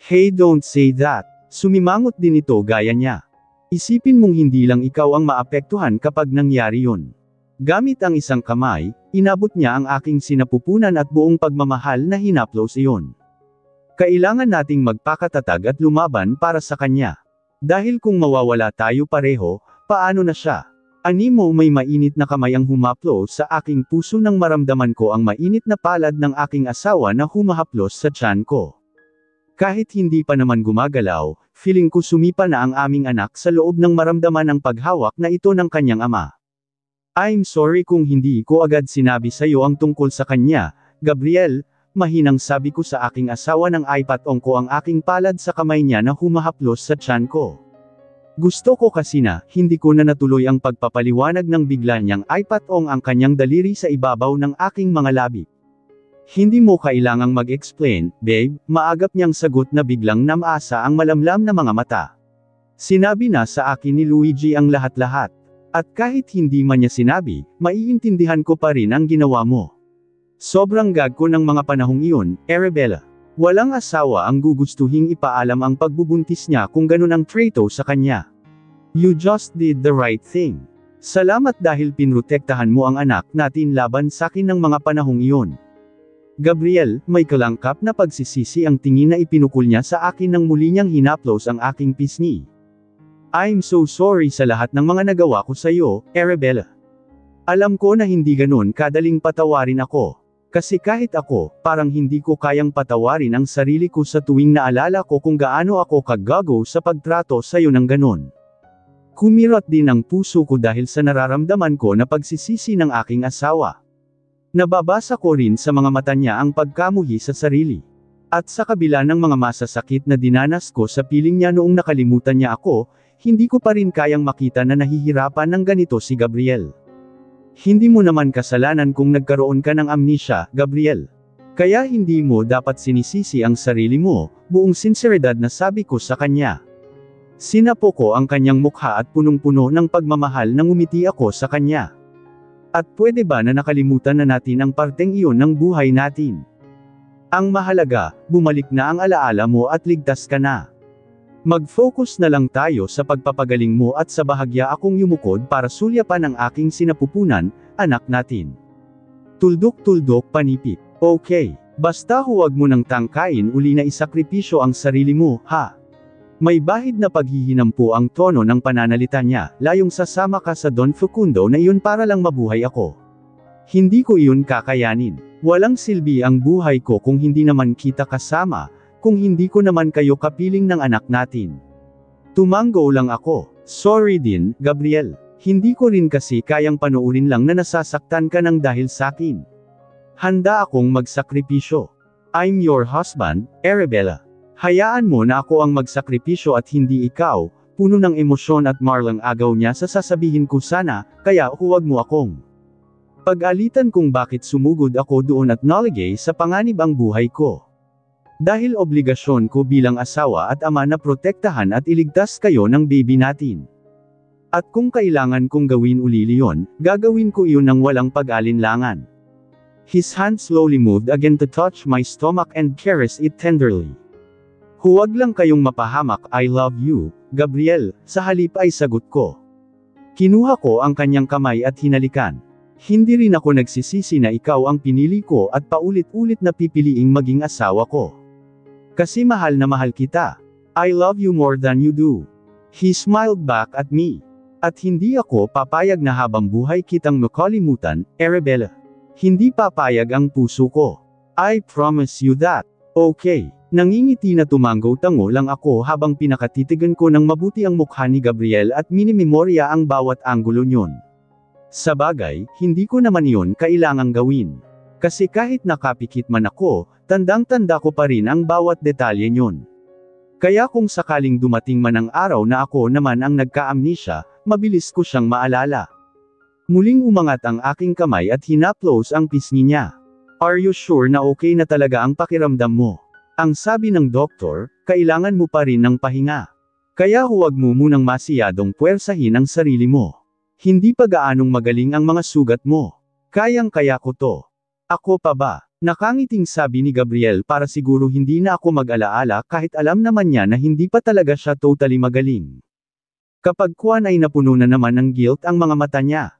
[SPEAKER 1] Hey, don't say that. Sumimangot din ito gaya niya. Isipin mong hindi lang ikaw ang maapektuhan kapag nangyari yun. Gamit ang isang kamay, inabot niya ang aking sinapupunan at buong pagmamahal na hinaplos iyon. Kailangan nating magpakatatag at lumaban para sa kanya. Dahil kung mawawala tayo pareho, paano na siya? Animo may mainit na kamay ang humaplos sa aking puso nang maramdaman ko ang mainit na palad ng aking asawa na humahaplos sa tiyan ko. Kahit hindi pa naman gumagalaw, feeling ko sumipa na ang aming anak sa loob ng maramdaman ang paghawak na ito ng kanyang ama. I'm sorry kung hindi ko agad sinabi sa iyo ang tungkol sa kanya, Gabriel, mahinang sabi ko sa aking asawa nang ipatong ko ang aking palad sa kamay niya na humahaplos sa tiyan ko. Gusto ko kasi na, hindi ko na natuloy ang pagpapaliwanag ng bigla niyang ipatong ang kanyang daliri sa ibabaw ng aking mga labi. Hindi mo kailangang mag-explain, babe, maagap niyang sagot na biglang namasa ang malamlam na mga mata. Sinabi na sa akin ni Luigi ang lahat-lahat. At kahit hindi man niya sinabi, maiintindihan ko pa rin ang ginawa mo. Sobrang gag ko ng mga panahong iyon, Arabella. Walang asawa ang gugustuhing ipaalam ang pagbubuntis niya kung ganun ang trato sa kanya. You just did the right thing. Salamat dahil pinrotektahan mo ang anak natin laban sa akin ng mga panahong iyon. Gabriel, may kalangkap na pagsisisi ang tingin na ipinukol niya sa akin nang muli niyang hinaplos ang aking pisngi. I'm so sorry sa lahat ng mga nagawa ko sa iyo, Arabella. Alam ko na hindi ganun kadaling patawarin ako. Kasi kahit ako, parang hindi ko kayang patawarin ang sarili ko sa tuwing naalala ko kung gaano ako kagago sa pagtrato sa iyo ng ganon. Kumirat din ang puso ko dahil sa nararamdaman ko na pagsisisi ng aking asawa. Nababasa ko rin sa mga mata niya ang pagkamuhi sa sarili. At sa kabila ng mga masasakit na dinanas ko sa piling niya noong nakalimutan niya ako, hindi ko pa rin kayang makita na nahihirapan ng ganito si Gabriel. Hindi mo naman kasalanan kung nagkaroon ka ng amnesia, Gabriel. Kaya hindi mo dapat sinisisi ang sarili mo, buong sinseridad na sabi ko sa kanya. Sinapo ko ang kanyang mukha at punong-puno ng pagmamahal nang umiti ako sa kanya. At pwede ba na nakalimutan na natin ang parteng iyon ng buhay natin? Ang mahalaga, bumalik na ang alaala mo at ligtas ka na. Mag-focus na lang tayo sa pagpapagaling mo at sa bahagya akong yumukod para sulyapan ang aking sinapupunan, anak natin. Tuldok-tuldok panipit. Okay, basta huwag mo nang tangkain uli na isakripisyo ang sarili mo, ha? May bahid na paghihinampo ang tono ng pananalita niya, layong sasama ka sa Don Facundo na iyon para lang mabuhay ako. Hindi ko iyon kakayanin. Walang silbi ang buhay ko kung hindi naman kita kasama, kung hindi ko naman kayo kapiling ng anak natin. Tumango lang ako. Sorry din, Gabriel. Hindi ko rin kasi kayang panoorin lang na nasasaktan ka ng dahil sakin. Handa akong magsakripisyo. I'm your husband, Arabella. Hayaan mo na ako ang magsakripisyo at hindi ikaw, puno ng emosyon at marlang agaw niya sa sasabihin ko sana, kaya huwag mo akong pag-alitan kung bakit sumugod ako doon at naligay sa panganib ang buhay ko. Dahil obligasyon ko bilang asawa at ama na protektahan at iligtas kayo ng baby natin. At kung kailangan kong gawin uli yon, gagawin ko iyon ng walang pag-alinlangan. His hand slowly moved again to touch my stomach and caress it tenderly. Huwag lang kayong mapahamak, I love you, Gabriel, sa halip ay sagot ko. Kinuha ko ang kanyang kamay at hinalikan. Hindi rin ako nagsisisi na ikaw ang pinili ko at paulit-ulit na pipiliing maging asawa ko. Kasi mahal na mahal kita. I love you more than you do. He smiled back at me. At hindi ako papayag na habang buhay kitang makalimutan, Arabella. Hindi papayag ang puso ko. I promise you that. Okay. Nangingiti na tumango-tango lang ako habang pinakatitigan ko ng mabuti ang mukha ni Gabriel at minimemorya ang bawat anggulo nyon. Sa bagay, hindi ko naman iyon kailangang gawin. Kasi kahit nakapikit man ako, tandang-tanda ko pa rin ang bawat detalye nyon. Kaya kung sakaling dumating man ang araw na ako naman ang nagka-amnesia, mabilis ko siyang maalala. Muling umangat ang aking kamay at hinaplos ang pisngi niya. Are you sure na okay na talaga ang pakiramdam mo? Ang sabi ng doktor, kailangan mo pa rin ng pahinga. Kaya huwag mo munang masiyadong puwersahin ang sarili mo. Hindi pa gaanong magaling ang mga sugat mo. Kayang-kaya ko to. Ako pa ba? Nakangiting sabi ni Gabriel para siguro hindi na ako mag-alaala kahit alam naman niya na hindi pa talaga siya totally magaling. Kapag kuwan ay napuno na naman ng guilt ang mga mata niya.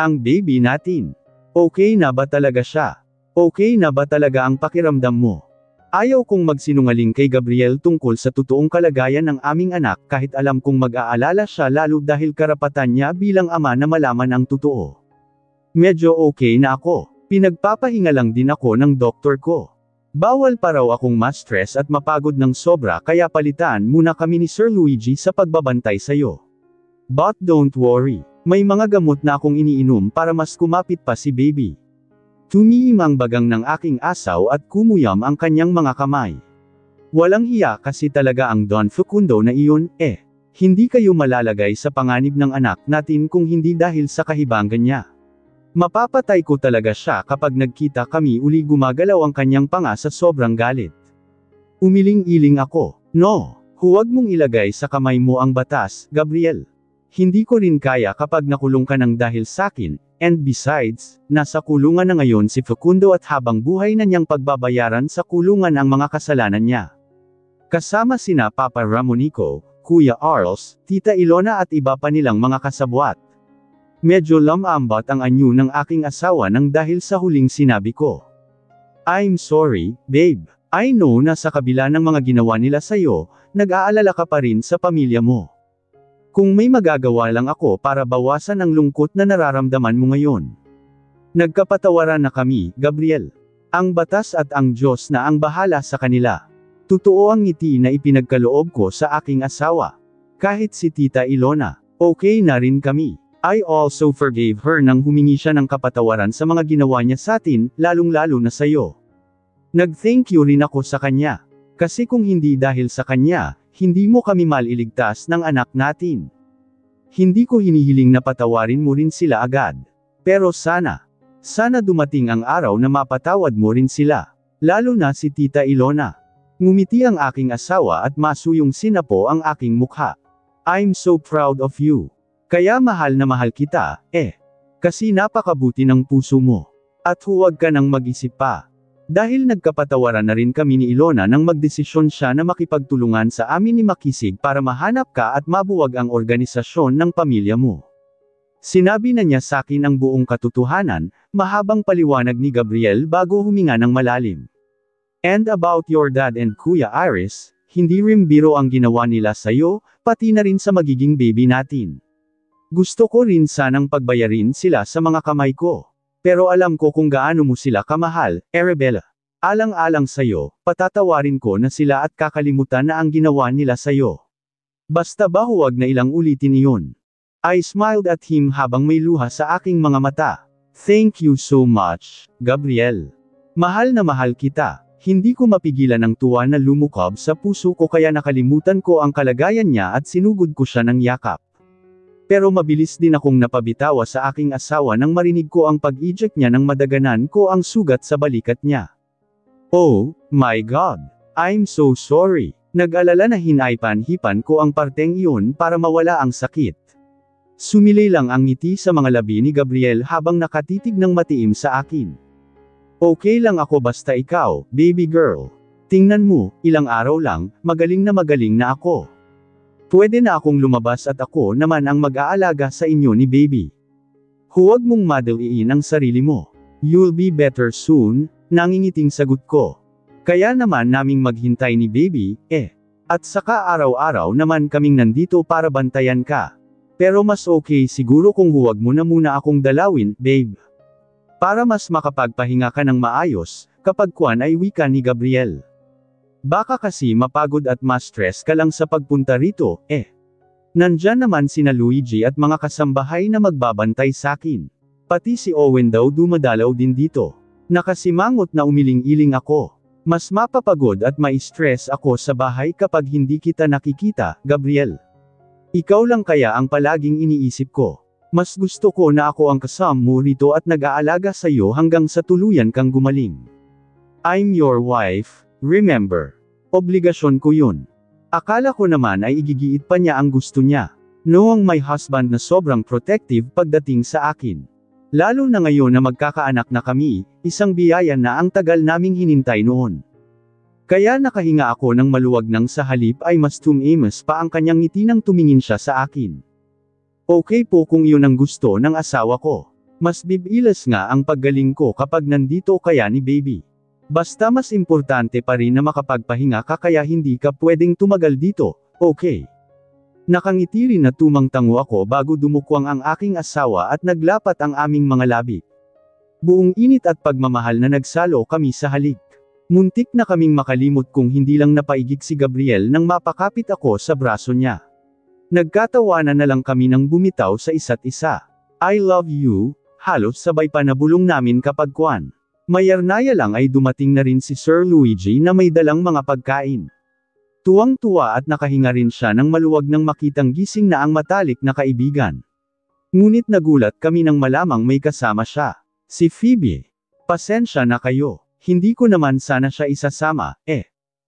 [SPEAKER 1] Ang baby natin. Okay na ba talaga siya? Okay na ba talaga ang pakiramdam mo? Ayaw kong magsinungaling kay Gabriel tungkol sa totoong kalagayan ng aming anak kahit alam kong mag-aalala siya lalo dahil karapatan niya bilang ama na malaman ang totoo. Medyo okay na ako. Pinagpapahinga lang din ako ng doktor ko. Bawal pa raw akong ma-stress at mapagod ng sobra kaya palitan muna kami ni Sir Luigi sa pagbabantay sayo. But don't worry, may mga gamot na akong iniinom para mas kumapit pa si baby. Tumihim ang bagang ng aking asaw at kumuyam ang kanyang mga kamay. Walang hiya kasi talaga ang Don Facundo na iyon, Hindi kayo malalagay sa panganib ng anak natin kung hindi dahil sa kahibangan niya. Mapapatay ko talaga siya kapag nagkita kami uli gumagalaw ang kanyang panga sa sobrang galit. Umiling-iling ako. No, huwag mong ilagay sa kamay mo ang batas, Gabriel. Hindi ko rin kaya kapag nakulong ka ng dahil sakin, and besides, nasa kulungan na ngayon si Facundo at habang buhay na niyang pagbabayaran sa kulungan ang mga kasalanan niya. Kasama sina Papa Ramonico, Kuya Arls, Tita Ilona at iba pa nilang mga kasabwat. Medyo lamambat ang anyo ng aking asawa nang dahil sa huling sinabi ko. I'm sorry, babe. I know na sa kabila ng mga ginawa nila sa'yo, nag-aalala ka pa rin sa pamilya mo. Kung may magagawa lang ako para bawasan ang lungkot na nararamdaman mo ngayon. Nagkapatawaran na kami, Gabriel. Ang batas at ang Diyos na ang bahala sa kanila. Totoo ang ngiti na ipinagkaloob ko sa aking asawa. Kahit si Tita Ilona, okay na rin kami. I also forgave her nang humingi siya ng kapatawaran sa mga ginawa niya sa atin, lalong-lalo na sa'yo. Nag-thank you rin ako sa kanya. Kasi kung hindi dahil sa kanya, hindi mo kami maliligtas ng anak natin. Hindi ko hinihiling na patawarin mo rin sila agad. Pero sana dumating ang araw na mapatawad mo rin sila. Lalo na si Tita Ilona. Ngumiti ang aking asawa at masuyong sinapo ang aking mukha. I'm so proud of you. Kaya mahal na mahal kita, kasi napakabuti ng puso mo. At huwag ka nang mag-isip pa. Dahil nagkapatawaran na rin kami ni Ilona nang magdesisyon siya na makipagtulungan sa amin ni Makisig para mahanap ka at mabuwag ang organisasyon ng pamilya mo. Sinabi na niya sa akin ang buong katotohanan, mahabang paliwanag ni Gabriel bago huminga ng malalim. And about your dad and Kuya Iris, hindi rin biro ang ginawa nila sa'yo, pati na rin sa magiging baby natin. Gusto ko rin sanang pagbayarin sila sa mga kamay ko. Pero alam ko kung gaano mo sila kamahal, Arabella. Alang-alang sa'yo, patatawarin ko na sila at kakalimutan na ang ginawa nila sa'yo. Basta ba huwag na ilang ulitin iyon. I smiled at him habang may luha sa aking mga mata. Thank you so much, Gabriel. Mahal na mahal kita. Hindi ko mapigilan ang tuwa na lumukab sa puso ko kaya nakalimutan ko ang kalagayan niya at sinugod ko siya ng yakap. Pero mabilis din akong napabitawa sa aking asawa nang marinig ko ang pag-eject niya nang madaganan ko ang sugat sa balikat niya. Oh, my God! I'm so sorry. Nag-alala na hinaypan-hipan ko ang parteng iyon para mawala ang sakit. Sumilay lang ang ngiti sa mga labi ni Gabriel habang nakatitig ng matiim sa akin. Okay lang ako basta ikaw, baby girl. Tingnan mo, ilang araw lang, magaling na ako. Pwede na akong lumabas at ako naman ang mag-aalaga sa inyo ni baby. Huwag mong madaliin ang sarili mo. You'll be better soon, nangingiting sagot ko. Kaya naman naming maghintay ni baby, At saka araw-araw naman kaming nandito para bantayan ka. Pero mas okay siguro kung huwag mo na muna akong dalawin, babe. Para mas makapagpahinga ka ng maayos, kapag kuwan ay wika ni Gabriel. Baka kasi mapagod at ma-stress ka lang sa pagpunta rito, Nandyan naman sina Luigi at mga kasambahay na magbabantay sakin. Pati si Owen daw dumadalaw din dito. Nakasimangot na umiling-iling ako. Mas mapapagod at ma-stress ako sa bahay kapag hindi kita nakikita, Gabriel. Ikaw lang kaya ang palaging iniisip ko. Mas gusto ko na ako ang kasama mo rito at nag-aalaga sa iyo hanggang sa tuluyan kang gumaling. I'm your wife. Remember, obligasyon ko yun. Akala ko naman ay igigiit pa niya ang gusto niya. Noong my husband na sobrang protective pagdating sa akin. Lalo na ngayon na magkakaanak na kami, isang biyaya na ang tagal naming hinintay noon. Kaya nakahinga ako ng maluwag nang sa halip ay mas tumimas pa ang kanyang ngiti nang tumingin siya sa akin. Okay po kung iyon ang gusto ng asawa ko. Mas bibilas nga ang paggaling ko kapag nandito kaya ni baby. Basta mas importante pa rin na makapagpahinga ka kaya hindi ka pwedeng tumagal dito, okay? Nakangiti rin na tumangtango ako bago dumukwang ang aking asawa at naglapat ang aming mga labi. Buong init at pagmamahal na nagsalo kami sa halik. Muntik na kaming makalimot kung hindi lang napaigig si Gabriel nang mapakapit ako sa braso niya. Nagkatawanan na lang kami nang bumitaw sa isa't isa. I love you, halos sabay pa nabulong namin kapag kuwan. Mayarnaya lang ay dumating na rin si Sir Luigi na may dalang mga pagkain. Tuwang-tuwa at nakahinga rin siya nang maluwag nang makitang gising na ang matalik na kaibigan. Ngunit nagulat kami nang malamang may kasama siya. Si Phoebe. Pasensya na kayo. Hindi ko naman sana siya isasama,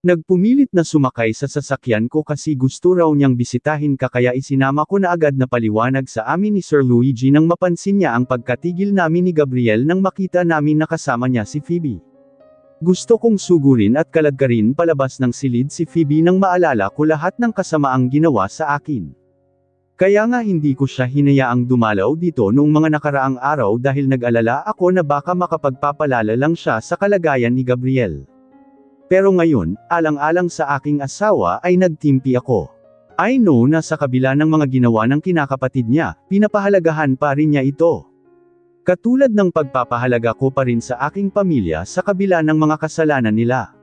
[SPEAKER 1] Nagpumilit na sumakay sa sasakyan ko kasi gusto raw niyang bisitahin ka kaya isinama ko na agad na paliwanag sa amin ni Sir Luigi nang mapansin niya ang pagkatigil namin ni Gabriel nang makita namin na kasama niya si Phoebe. Gusto kong sugurin at kaladkarin palabas ng silid si Phoebe nang maalala ko lahat ng kasamaang ginawa sa akin. Kaya nga hindi ko siya hinayaang dumalaw dito noong mga nakaraang araw dahil nag-alala ako na baka makapagpapalala lang siya sa kalagayan ni Gabriel. Pero ngayon, alang-alang sa aking asawa ay nagtimpi ako. I know na sa kabila ng mga ginawa ng kinakapatid niya, pinapahalagahan pa rin niya ito. Katulad ng pagpapahalaga ko pa rin sa aking pamilya sa kabila ng mga kasalanan nila.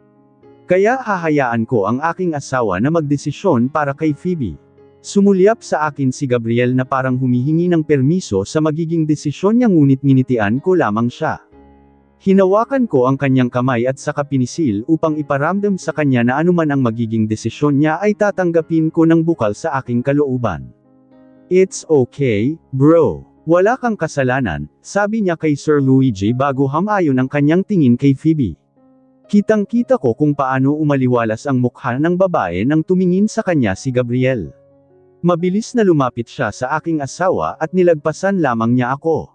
[SPEAKER 1] Kaya hahayaan ko ang aking asawa na magdesisyon para kay Phoebe. Sumulyap sa akin si Gabriel na parang humihingi ng permiso sa magiging desisyon niya ngunit nginitian ko lamang siya. Hinawakan ko ang kanyang kamay at saka pinisil upang iparamdam sa kanya na anuman ang magiging desisyon niya ay tatanggapin ko ng bukal sa aking kalooban. It's okay, bro. Wala kang kasalanan, sabi niya kay Sir Luigi bago hamayon ang kanyang tingin kay Phoebe. Kitang-kita ko kung paano umaliwalas ang mukha ng babae nang tumingin sa kanya si Gabriel. Mabilis na lumapit siya sa aking asawa at nilagpasan lamang niya ako.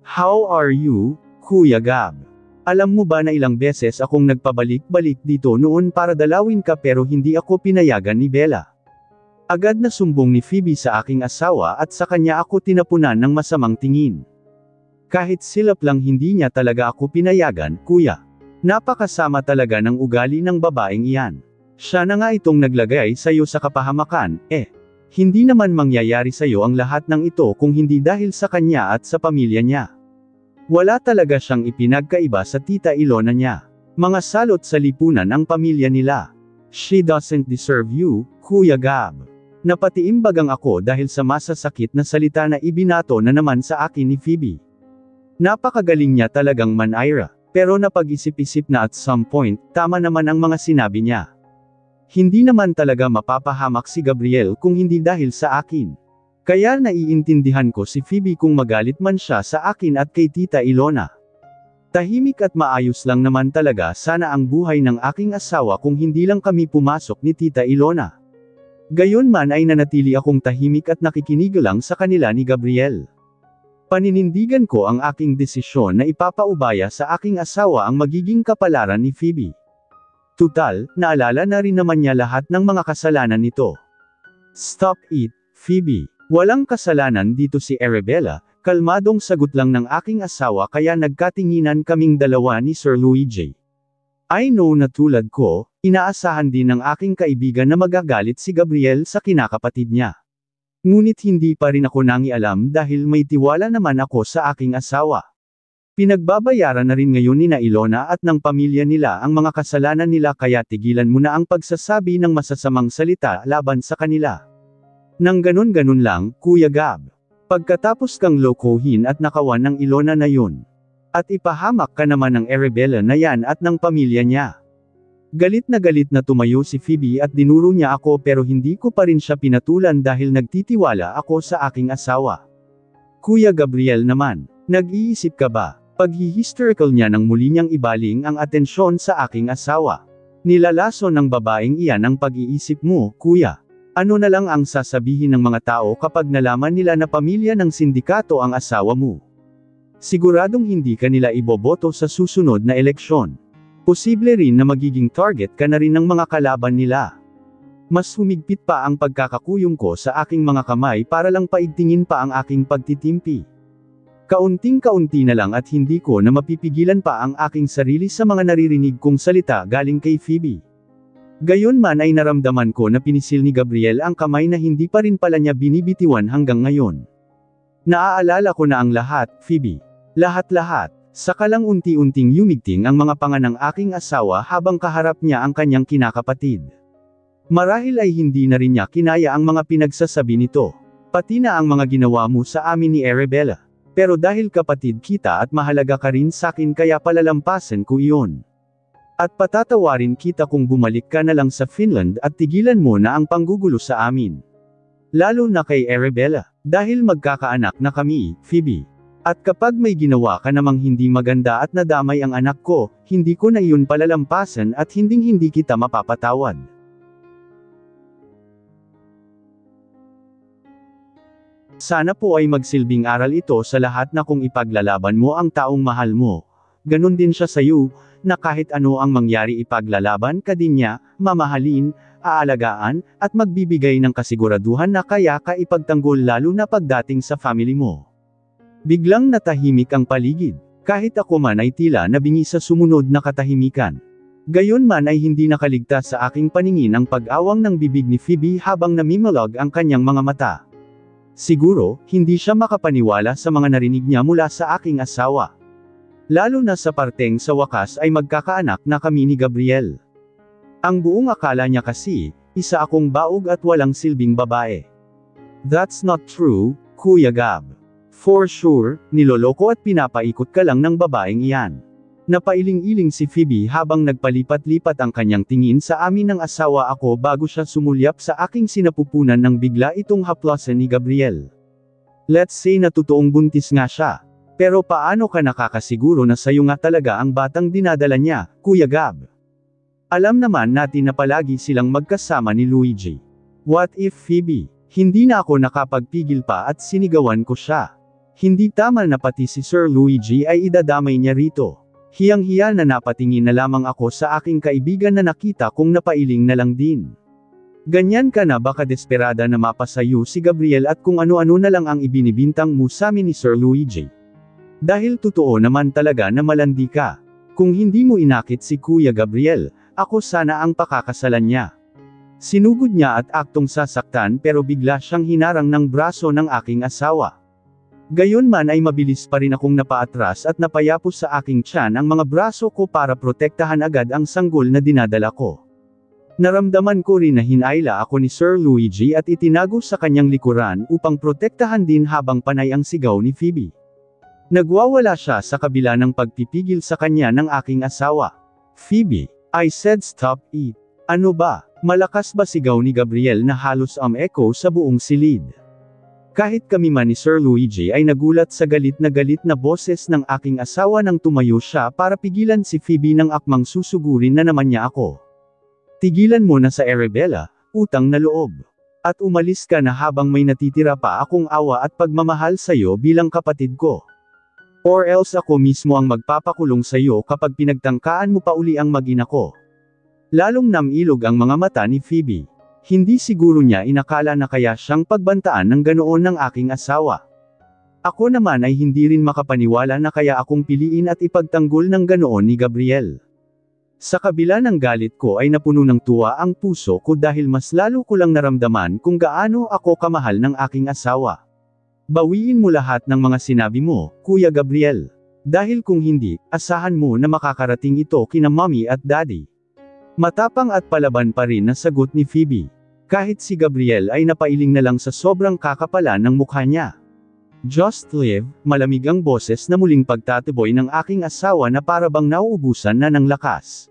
[SPEAKER 1] How are you, Kuya Gab? Alam mo ba na ilang beses akong nagpabalik-balik dito noon para dalawin ka pero hindi ako pinayagan ni Bella. Agad na sumbong ni Phoebe sa aking asawa at sa kanya ako tinapunan ng masamang tingin. Kahit silap lang hindi niya talaga ako pinayagan, kuya. Napakasama talaga ng ugali ng babaeng iyan. Siya na nga itong naglagay sa'yo sa kapahamakan, Hindi naman mangyayari sa'yo ang lahat ng ito kung hindi dahil sa kanya at sa pamilya niya. Wala talaga siyang ipinagkaiba sa tita Ilona niya. Mga salot sa lipunan ang pamilya nila. She doesn't deserve you, Kuya Gab. Napatiimbagang ako dahil sa masasakit na salita na ibinato na naman sa akin ni Phoebe. Napakagaling niya talagang Manaira, pero napag-isip-isip na at some point, tama naman ang mga sinabi niya. Hindi naman talaga mapapahamak si Gabriel kung hindi dahil sa akin. Kaya naiintindihan ko si Phoebe kung magalit man siya sa akin at kay Tita Ilona. Tahimik at maayos lang naman talaga sana ang buhay ng aking asawa kung hindi lang kami pumasok ni Tita Ilona. Gayon man ay nanatili akong tahimik at nakikinig lang sa kanila ni Gabriel. Paninindigan ko ang aking desisyon na ipapaubaya sa aking asawa ang magiging kapalaran ni Phoebe. Tutal, naalala na rin naman niya lahat ng mga kasalanan nito. Stop it, Phoebe. Walang kasalanan dito si Arabella, kalmadong sagot lang ng aking asawa kaya nagkatinginan kaming dalawa ni Sir Luigi. I know na tulad ko, inaasahan din ng aking kaibigan na magagalit si Gabriel sa kinakapatid niya. Ngunit hindi pa rin ako nangialam dahil may tiwala naman ako sa aking asawa. Pinagbabayaran na rin ngayon ni Ilona at ng pamilya nila ang mga kasalanan nila kaya tigilan mo na ang pagsasabi ng masasamang salita laban sa kanila. Nang ganun-ganun lang, Kuya Gab. Pagkatapos kang lokohin at nakawan ng Ilona na yun. At ipahamak ka naman ng Arabella na yan at ng pamilya niya. Galit na tumayo si Phoebe at dinuro niya ako pero hindi ko pa rin siya pinatulan dahil nagtitiwala ako sa aking asawa. Kuya Gabriel naman, nag-iisip ka ba? Paghihistorical niya nang muli niyang ibaling ang atensyon sa aking asawa. Nilalaso ng babaeng iyan ang pag-iisip mo, kuya. Ano na lang ang sasabihin ng mga tao kapag nalaman nila na pamilya ng sindikato ang asawa mo? Siguradong hindi ka nila iboboto sa susunod na eleksyon. Posible rin na magiging target ka na rin ng mga kalaban nila. Mas humigpit pa ang pagkakakuyong ko sa aking mga kamay para lang paigtingin pa ang aking pagtitimpi. Kaunting-kaunti na lang at hindi ko na mapipigilan pa ang aking sarili sa mga naririnig kong salita galing kay Phoebe. Gayon man ay naramdaman ko na pinisil ni Gabriel ang kamay na hindi pa rin pala niya binibitiwan hanggang ngayon. Naaalala ko na ang lahat, Phoebe. Lahat-lahat. Saka lang unti-unting yumigting ang mga panga ng aking asawa habang kaharap niya ang kanyang kinakapatid. Marahil ay hindi na rin niya kinaya ang mga pinagsasabi nito. Pati na ang mga ginawa mo sa amin ni Arabella. Pero dahil kapatid kita at mahalaga ka rin sakin kaya palalampasan ko iyon. At patatawarin kita kung bumalik ka na lang sa Finland at tigilan mo na ang panggugulo sa amin. Lalo na kay Arabella, dahil magkakaanak na kami, Phoebe. At kapag may ginawa ka namang hindi maganda at nadamay ang anak ko, hindi ko na iyon palalampasan at hinding-hindi kita mapapatawad. Sana po ay magsilbing aral ito sa lahat na kung ipaglalaban mo ang taong mahal mo, ganun din siya sa iyo, na kahit ano ang mangyari ipaglalaban ka din niya, mamahalin, aalagaan, at magbibigay ng kasiguraduhan na kaya ka ipagtanggol lalo na pagdating sa family mo. Biglang natahimik ang paligid, kahit ako man ay tila nabingi sa sumunod na katahimikan. Gayon man ay hindi nakaligtas sa aking paningin ang pag-awang ng bibig ni Phoebe habang namimalog ang kanyang mga mata. Siguro, hindi siya makapaniwala sa mga narinig niya mula sa aking asawa. Lalo na sa parteng sa wakas ay magkakaanak na kami ni Gabriel. Ang buong akala niya kasi, isa akong baog at walang silbing babae. That's not true, Kuya Gab. For sure, niloloko at pinapaikot ka lang ng babaeng iyan. Napailing-iling si Phoebe habang nagpalipat-lipat ang kanyang tingin sa amin ng asawa ako bago siya sumulyap sa aking sinapupunan ng bigla itong haplasan ni Gabriel. Let's say na totoong buntis nga siya. Pero paano ka nakakasiguro na sayo nga talaga ang batang dinadala niya, Kuya Gab? Alam naman natin na palagi silang magkasama ni Luigi. What if Phoebe? Hindi na ako nakapagpigil pa at sinigawan ko siya. Hindi tama na pati si Sir Luigi ay idadamay niya rito. Hiyang-hiya na napatingin na lamang ako sa aking kaibigan na nakita kong napailing na lang din. Ganyan ka na baka desperada na mapasayo si Gabriel at kung ano-ano na lang ang ibinibintang mo sa amin ni Sir Luigi. Dahil totoo naman talaga na malandi ka. Kung hindi mo inakit si Kuya Gabriel, ako sana ang pakakasalan niya. Sinugod niya at aktong sasaktan pero bigla siyang hinarang ng braso ng aking asawa. Gayon man ay mabilis pa rin akong napaatras at napayapos sa aking tiyan ang mga braso ko para protektahan agad ang sanggol na dinadala ko. Naramdaman ko rin na hinayla ako ni Sir Luigi at itinago sa kanyang likuran upang protektahan din habang panay ang sigaw ni Phoebe. Nagwawala siya sa kabila ng pagpipigil sa kanya ng aking asawa. Phoebe, I said stop it. Ano ba? Malakas ba sigaw ni Gabriel na halos echo sa buong silid? Kahit kami man ni Sir Luigi ay nagulat sa galit na boses ng aking asawa nang tumayo siya para pigilan si Phoebe ng akmang susugurin na naman niya ako. Tigilan mo na sa Arabella, utang na loob. At umalis ka na habang may natitira pa akong awa at pagmamahal sa'yo bilang kapatid ko. Or else ako mismo ang magpapakulong sa'yo kapag pinagtangkaan mo pa uli ang mag-ina ko. Lalong namilog ang mga mata ni Phoebe. Hindi siguro niya inakala na kaya siyang pagbantaan ng ganoon ng aking asawa. Ako naman ay hindi rin makapaniwala na kaya akong piliin at ipagtanggol ng ganoon ni Gabriel. Sa kabila ng galit ko ay napuno ng tuwa ang puso ko dahil mas lalo ko lang naramdaman kung gaano ako kamahal ng aking asawa. Bawiin mo lahat ng mga sinabi mo, Kuya Gabriel. Dahil kung hindi, asahan mo na makakarating ito kina mommy at daddy. Matapang at palaban pa rin na sagot ni Phoebe. Kahit si Gabriel ay napailing na lang sa sobrang kakapalan ng mukha niya. Just live, malamig ang boses na muling pagtatuboy ng aking asawa na para bang nauubusan na ng lakas.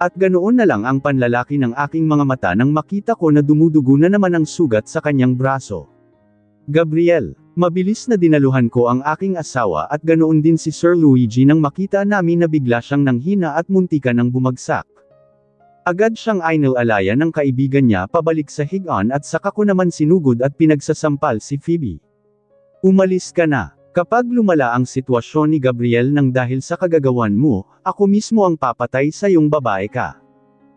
[SPEAKER 1] At ganoon na lang ang panlalaki ng aking mga mata nang makita ko na dumudugo na naman ang sugat sa kanyang braso. Gabriel, mabilis na dinaluhan ko ang aking asawa at ganoon din si Sir Luigi nang makita namin na bigla siyang nanghina at muntikan ng bumagsak. Agad siyang inalaya ng kaibigan niya pabalik sa higaan at saka ko naman sinugod at pinagsasampal si Phoebe. Umalis ka na. Kapag lumala ang sitwasyon ni Gabriel nang dahil sa kagagawan mo, ako mismo ang papatay sa iyong babae ka.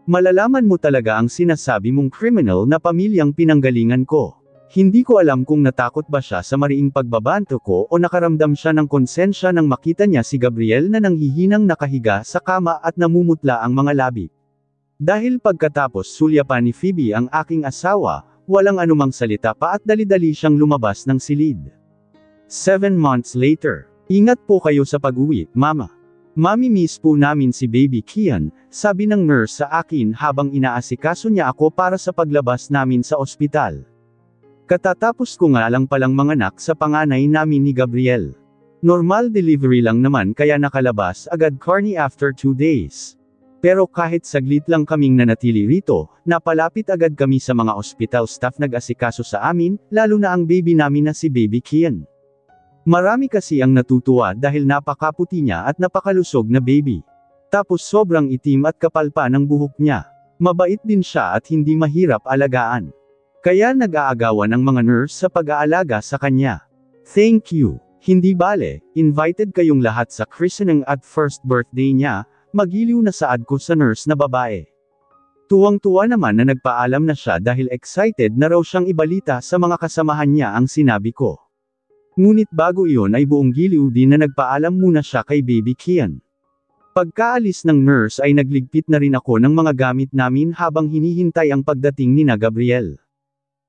[SPEAKER 1] Malalaman mo talaga ang sinasabi mong criminal na pamilyang pinanggalingan ko. Hindi ko alam kung natakot ba siya sa mariing pagbabanto ko o nakaramdam siya ng konsensya nang makita niya si Gabriel na nanghihinang nakahiga sa kama at namumutla ang mga labi. Dahil pagkatapos sulyapan ni Phoebe ang aking asawa, walang anumang salita pa at dali-dali siyang lumabas ng silid. 7 months later. Ingat po kayo sa pag-uwi, Mama. Mami-miss po namin si Baby Kian, sabi ng nurse sa akin habang inaasikaso niya ako para sa paglabas namin sa ospital. Katatapos ko nga lang palang manganak sa panganay namin ni Gabriel. Normal delivery lang naman kaya nakalabas agad karni after 2 days. Pero kahit saglit lang kaming nanatili rito, napalapit agad kami sa mga hospital staff nag-asikaso sa amin, lalo na ang baby namin na si Baby Kian. Marami kasi ang natutuwa dahil napakaputi niya at napakalusog na baby. Tapos sobrang itim at kapal pa ng buhok niya. Mabait din siya at hindi mahirap alagaan. Kaya nag-aagawan ang mga nurse sa pag-aalaga sa kanya. Thank you. Hindi bale, invited kayong lahat sa christening at first birthday niya. Magiliw na saad ko sa nurse na babae. Tuwang-tuwa naman na nagpaalam na siya dahil excited na raw siyang ibalita sa mga kasamahan niya ang sinabi ko. Ngunit bago iyon ay buong giliw din na nagpaalam muna siya kay Baby Kian. Pagkaalis ng nurse ay nagligpit na rin ako ng mga gamit namin habang hinihintay ang pagdating ni na Gabriel.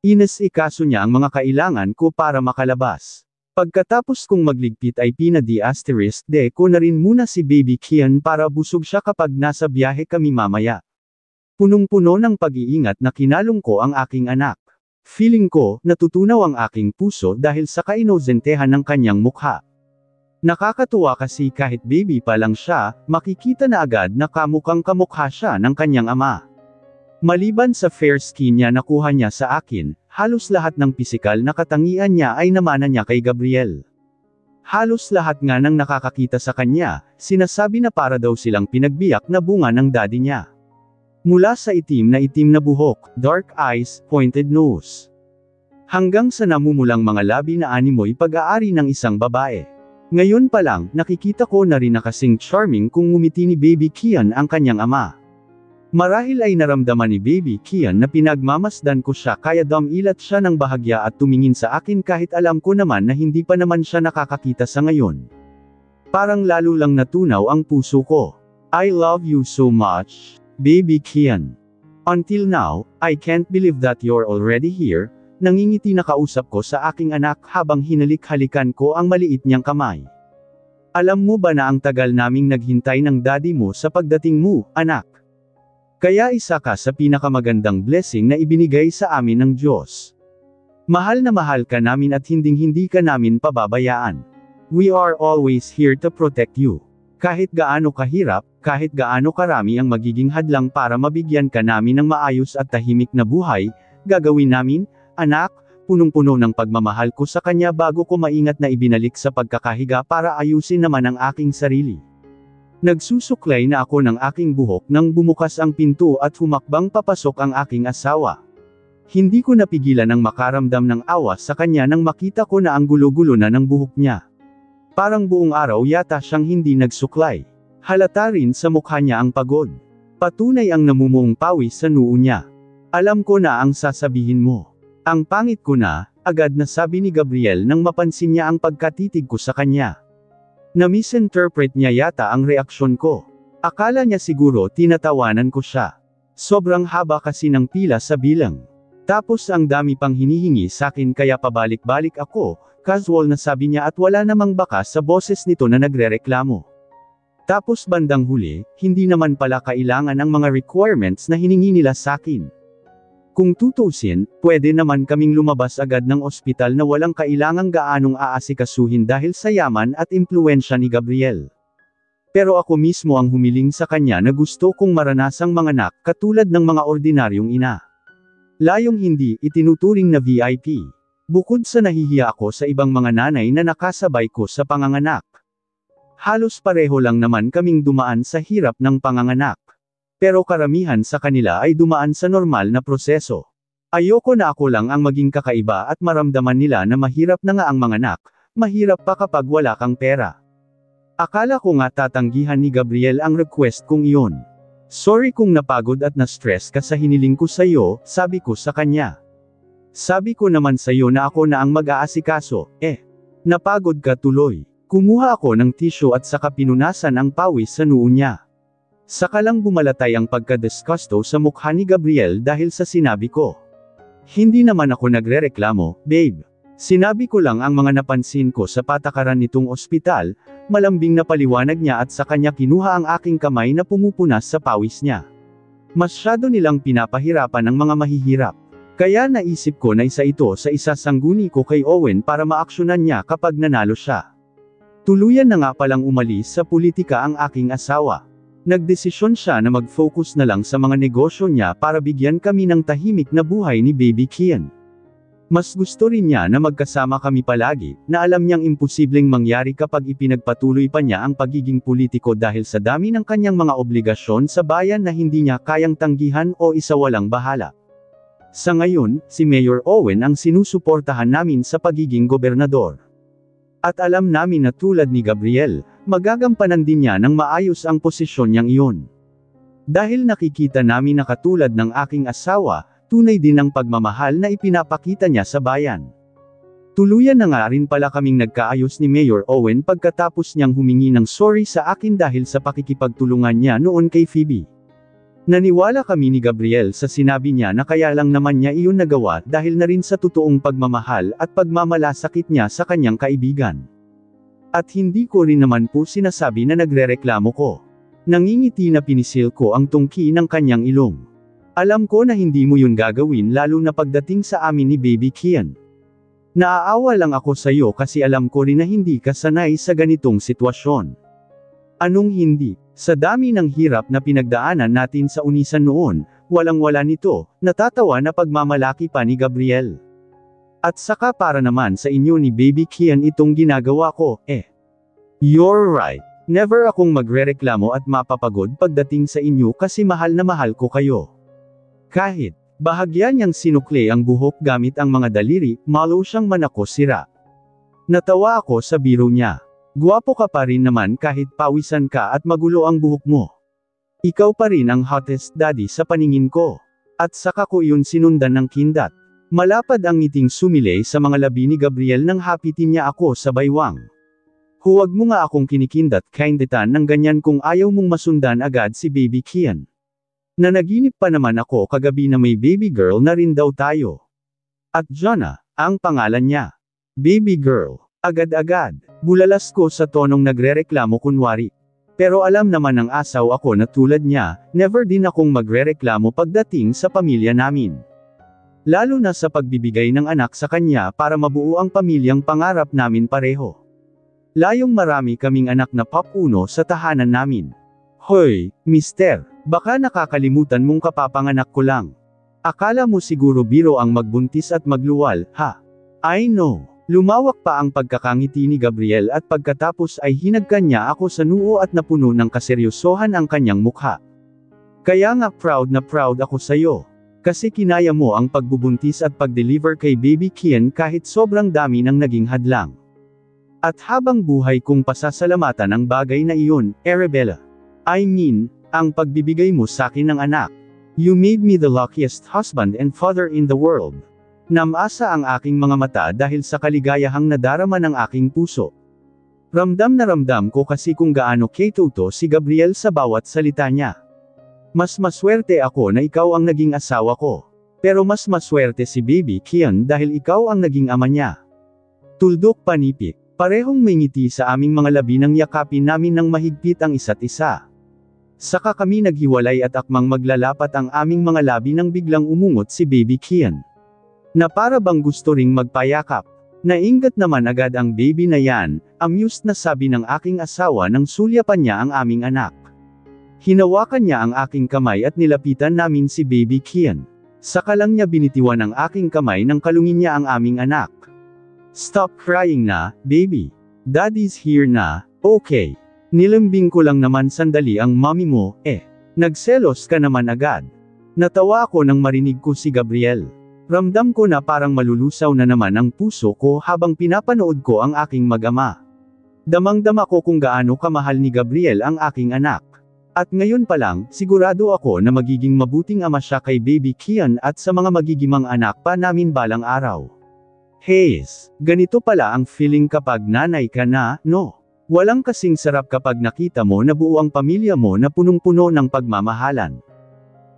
[SPEAKER 1] Inas-ikaso niya ang mga kailangan ko para makalabas. Pagkatapos kong magligpit ay pinadi-*de ko na rin muna si Baby Kian para busog siya kapag nasa biyahe kami mamaya. Punong-puno ng pag-iingat na kinalong ko ang aking anak. Feeling ko, natutunaw ang aking puso dahil sa kainosentehan ng kanyang mukha. Nakakatuwa kasi kahit baby pa lang siya, makikita na agad na kamukhang kamukha siya ng kanyang ama. Maliban sa fair skin niya nakuha niya sa akin, halos lahat ng pisikal na katangian niya ay namana niya kay Gabriel. Halos lahat nga ng nakakakita sa kanya, sinasabi na para daw silang pinagbiyak na bunga ng daddy niya. Mula sa itim na buhok, dark eyes, pointed nose. Hanggang sa namumulang mga labi na animoy pag-aari ng isang babae. Ngayon pa lang, nakikita ko na rin na kasing charming kung ngumiti ni Baby Kian ang kanyang ama. Marahil ay naramdaman ni Baby Kian na pinagmamasdan ko siya kaya dumilat siya ng bahagya at tumingin sa akin kahit alam ko naman na hindi pa naman siya nakakakita sa ngayon. Parang lalo lang natunaw ang puso ko. I love you so much, Baby Kian. Until now, I can't believe that you're already here, nangingiti na kausap ko sa aking anak habang hinalik-halikan ko ang maliit niyang kamay. Alam mo ba na ang tagal naming naghintay ng daddy mo sa pagdating mo, anak? Kaya isa ka sa pinakamagandang blessing na ibinigay sa amin ng Diyos. Mahal na mahal ka namin at hinding-hindi ka namin pababayaan. We are always here to protect you. Kahit gaano kahirap, kahit gaano karami ang magiging hadlang para mabigyan ka namin ng maayos at tahimik na buhay, gagawin namin, anak, punong-puno ng pagmamahal ko sa kanya bago ko maingat na ibinalik sa pagkakahiga para ayusin naman ang aking sarili. Nagsusuklay na ako ng aking buhok nang bumukas ang pinto at humakbang papasok ang aking asawa. Hindi ko napigilan ang makaramdam ng awa sa kanya nang makita ko na ang gulo-gulo na ng buhok niya. Parang buong araw yata siyang hindi nagsuklay. Halata rin sa mukha niya ang pagod. Patunay ang namumuong pawis sa noo niya. Alam ko na ang sasabihin mo. Ang pangit ko na, agad na sabi ni Gabriel nang mapansin niya ang pagkatitig ko sa kanya. Na-misinterpret niya yata ang reaksyon ko. Akala niya siguro tinatawanan ko siya. Sobrang haba kasi ng pila sa bilang. Tapos ang dami pang hinihingi sa akin kaya pabalik-balik ako, casual na sabi niya at wala namang bakas sa boses nito na nagrereklamo. Tapos bandang huli, hindi naman pala kailangan ang mga requirements na hiningi nila sa akin. Kung tutusin, pwede naman kaming lumabas agad ng ospital na walang kailangang gaanong aasikasuhin dahil sa yaman at impluwensya ni Gabriel. Pero ako mismo ang humiling sa kanya na gusto kong maranasang manganak katulad ng mga ordinaryong ina. Layong hindi itinuturing na VIP. Bukod sa nahihiya ako sa ibang mga nanay na nakasabay ko sa panganganak. Halos pareho lang naman kaming dumaan sa hirap ng panganganak. Pero karamihan sa kanila ay dumaan sa normal na proseso. Ayoko na ako lang ang maging kakaiba at maramdaman nila na mahirap na nga ang manganak, mahirap pa kapag wala kang pera. Akala ko nga tatanggihan ni Gabriel ang request kong iyon. Sorry kung napagod at na-stress ka sa hiniling ko sa iyo, sabi ko sa kanya. Sabi ko naman sa iyo na ako na ang mag-aasikaso, napagod ka tuloy. Kumuha ako ng tissue at saka pinunasan ang pawis sa noo niya. Saka lang bumalatay ang pagka-disgusto sa mukha ni Gabriel dahil sa sinabi ko. Hindi naman ako nagrereklamo, babe. Sinabi ko lang ang mga napansin ko sa patakaran nitong ospital, malambing na paliwanag niya at sa kanya kinuha ang aking kamay na pumupunas sa pawis niya. Masyado nilang pinapahirapan ang mga mahihirap. Kaya naisip ko na isa ito sa isasangguni ko kay Owen para maaksyonan niya kapag nanalo siya. Tuluyan na nga palang umalis sa politika ang aking asawa. Nagdesisyon siya na mag-focus na lang sa mga negosyo niya para bigyan kami ng tahimik na buhay ni Baby Kian. Mas gusto rin niya na magkasama kami palagi, na alam niyang imposibleng mangyari kapag ipinagpatuloy pa niya ang pagiging politiko dahil sa dami ng kanyang mga obligasyon sa bayan na hindi niya kayang tanggihan o isawalang bahala. Sa ngayon, si Mayor Owen ang sinusuportahan namin sa pagiging gobernador. At alam namin na tulad ni Gabriel, magagampanan din niya ng maayos ang posisyon niyang iyon. Dahil nakikita namin na katulad ng aking asawa, tunay din ang pagmamahal na ipinapakita niya sa bayan. Tuluyan na nga rin pala kaming nagkaayos ni Mayor Owen pagkatapos niyang humingi ng sorry sa akin dahil sa pakikipagtulungan niya noon kay Phoebe. Naniwala kami ni Gabriel sa sinabi niya na kaya lang naman niya iyon nagawa dahil na rin sa totoong pagmamahal at pagmamalasakit niya sa kanyang kaibigan. At hindi ko rin naman po sinasabi na nagrereklamo ko. Nangingiti na pinisil ko ang tungki ng kanyang ilong. Alam ko na hindi mo yun gagawin lalo na pagdating sa amin ni Baby Kian. Naaawa lang ako sa iyo kasi alam ko rin na hindi ka sanay sa ganitong sitwasyon. Anong hindi? Sa dami ng hirap na pinagdaanan natin sa unisan noon, walang-wala nito, natatawa na pagmamalaki pa ni Gabriel. At saka para naman sa inyo ni Baby Kian itong ginagawa ko, You're right. Never akong magrereklamo at mapapagod pagdating sa inyo kasi mahal na mahal ko kayo. Kahit, bahagya niyang sinukli ang buhok gamit ang mga daliri, malo siyang manako sira. Natawa ako sa biro niya. Guwapo ka pa rin naman kahit pawisan ka at magulo ang buhok mo. Ikaw pa rin ang hottest daddy sa paningin ko. At saka ko iyon sinundan ng kindat. Malapad ang ngiting sumilay sa mga labi ni Gabriel nang hapitin niya ako sa baywang. Huwag mo nga akong kinikindat kainditan ng ganyan kung ayaw mong masundan agad si Baby Kian. Nanaginip pa naman ako kagabi na may baby girl na rin daw tayo. At Jonah, ang pangalan niya. Baby girl. Agad-agad, bulalas ko sa tonong nagrereklamo kunwari. Pero alam naman ng asaw ako na tulad niya, never din akong magrereklamo pagdating sa pamilya namin. Lalo na sa pagbibigay ng anak sa kanya para mabuo ang pamilyang pangarap namin pareho. Layong marami kaming anak na papuno sa tahanan namin. Hoy, mister, baka nakakalimutan mong kapapanganak ko lang. Akala mo siguro biro ang magbuntis at magluwal, ha? I know. Lumawak pa ang pagkakangiti ni Gabriel at pagkatapos ay hinagkan niya ako sa noo at napuno ng kaseryosohan ang kanyang mukha. Kaya nga proud na proud ako sa iyo. Kasi kinaya mo ang pagbubuntis at pag-deliver kay Baby Kian kahit sobrang dami ng naging hadlang. At habang buhay kong pasasalamatan ang bagay na iyon, Arabella. I mean, ang pagbibigay mo sa akin ng anak. You made me the luckiest husband and father in the world. Namasa ang aking mga mata dahil sa kaligayahang nadarama ng aking puso. Ramdam na ramdam ko kasi kung gaano katuto si Gabriel sa bawat salita niya. Mas maswerte ako na ikaw ang naging asawa ko. Pero mas maswerte si Baby Kian dahil ikaw ang naging ama niya. Tuldok panipik. Parehong may ngiti sa aming mga labi nang yakapin namin ng mahigpit ang isa't isa. Saka kami naghiwalay at akmang maglalapat ang aming mga labi nang biglang umungot si Baby Kian. Na para bang gusto ring magpayakap. Naingat naman agad ang baby na yan, amused na sabi ng aking asawa nang sulyapan niya ang aming anak. Hinawakan niya ang aking kamay at nilapitan namin si Baby Kian. Saka lang niya binitiwan ang aking kamay nang kalungin niya ang aming anak. Stop crying na, baby. Daddy's here na, okay. Nilambing ko lang naman sandali ang mommy mo, Nagselos ka naman agad. Natawa ako nang marinig ko si Gabriel. Ramdam ko na parang malulusaw na naman ang puso ko habang pinapanood ko ang aking mag-ama. Damang-dama ko kung gaano kamahal ni Gabriel ang aking anak. At ngayon pa lang, sigurado ako na magiging mabuting ama siya kay Baby Kian at sa mga magigimang anak pa namin balang araw. Hayes, ganito pala ang feeling kapag nanay ka na, no? Walang kasing sarap kapag nakita mo na buo ang pamilya mo na punong-puno ng pagmamahalan.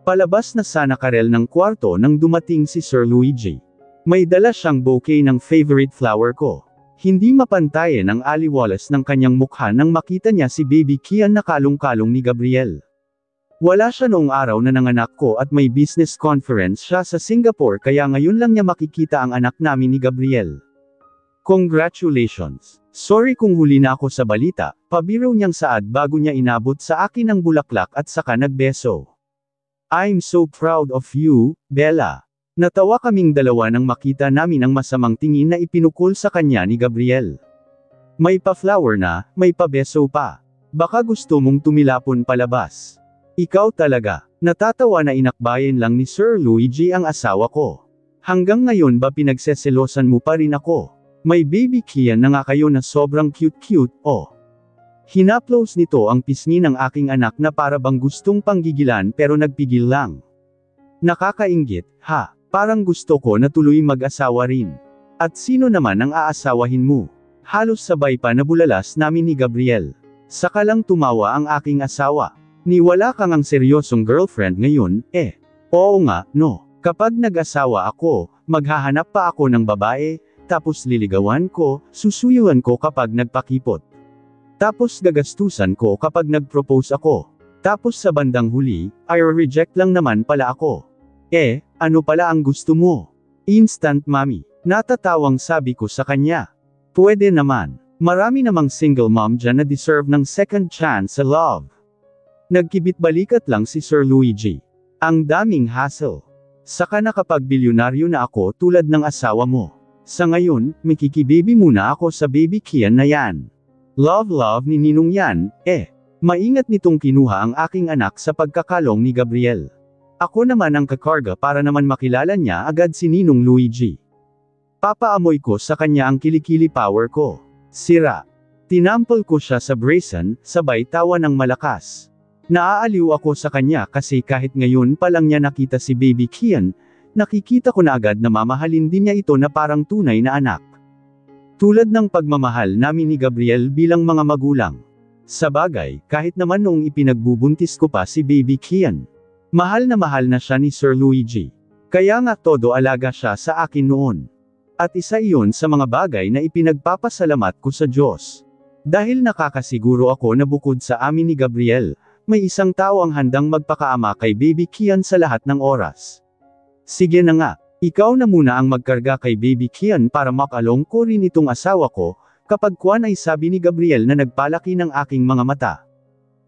[SPEAKER 1] Palabas na sana Karel ng kwarto nang dumating si Sir Luigi. May dala siyang bouquet ng favorite flower ko. Hindi mapantayan ang aliwalas ng kanyang mukha nang makita niya si Baby Kian na kalong-kalong ni Gabriel. Wala siya noong araw na nanganak ko at may business conference siya sa Singapore kaya ngayon lang niya makikita ang anak namin ni Gabriel. Congratulations. Sorry kung huli na ako sa balita, pabiro niyang saad bago niya inabot sa akin ang bulaklak at saka nagbeso. I'm so proud of you, Bella. Natawa kaming dalawa nang makita namin ang masamang tingin na ipinukol sa kanya ni Gabriel. May pa-flower na, may pa-beso pa. Baka gusto mong tumilapon palabas. Ikaw talaga. Natatawa na inakbayan lang ni Sir Luigi ang asawa ko. Hanggang ngayon ba pinagseselosan mo pa rin ako? May baby Kian na nga kayo na sobrang cute-cute, oh. Hinaplos nito ang pisngi ng aking anak na para bang gustong panggigilan pero nagpigil lang. Nakakainggit, ha? Parang gusto ko na tuloy mag-asawa rin. At sino naman ang aasawahin mo? Halos sabay pa nabulalas namin ni Gabriel. Saka lang tumawa ang aking asawa. Ni wala kang ang seryosong girlfriend ngayon, eh. Oo nga, no. Kapag nag-asawa ako, maghahanap pa ako ng babae, tapos liligawan ko, susuyuan ko kapag nagpakipot. Tapos gagastusan ko kapag nag-propose ako. Tapos sa bandang huli, ay reject lang naman pala ako. Eh, ano pala ang gusto mo? Instant mommy. Natatawang sabi ko sa kanya. Pwede naman. Marami namang single mom dyan na deserve ng second chance sa love. Nagkibit balikat lang si Sir Luigi. Ang daming hassle. Saka nakapag-bilyonaryo na ako tulad ng asawa mo. Sa ngayon, mikikibaby muna ako sa baby Kian na yan. Love ni Ninong yan, eh. Maingat nitong kinuha ang aking anak sa pagkakalong ni Gabriel. Ako naman ang kakarga para naman makilala niya agad si Ninong Luigi. Papaamoy ko sa kanya ang kilikili power ko. Sira. Tinampol ko siya sa brazen, sabay tawa ng malakas. Naaaliw ako sa kanya kasi kahit ngayon pa lang niya nakita si baby Kian, nakikita ko na agad na mamahalin din niya ito na parang tunay na anak. Tulad ng pagmamahal namin ni Gabriel bilang mga magulang. Sabagay, kahit naman noong ipinagbubuntis ko pa si baby Kian, mahal na siya ni Sir Luigi. Kaya nga todo alaga siya sa akin noon. At isa iyon sa mga bagay na ipinagpapasalamat ko sa Diyos. Dahil nakakasiguro ako na bukod sa amin ni Gabriel, may isang tao ang handang magpakaama kay baby Kian sa lahat ng oras. Sige na nga, ikaw na muna ang magkarga kay baby Kian para makalong ko rin itong asawa ko, kapag kuwan ay sabi ni Gabriel na nagpalaki ng aking mga mata.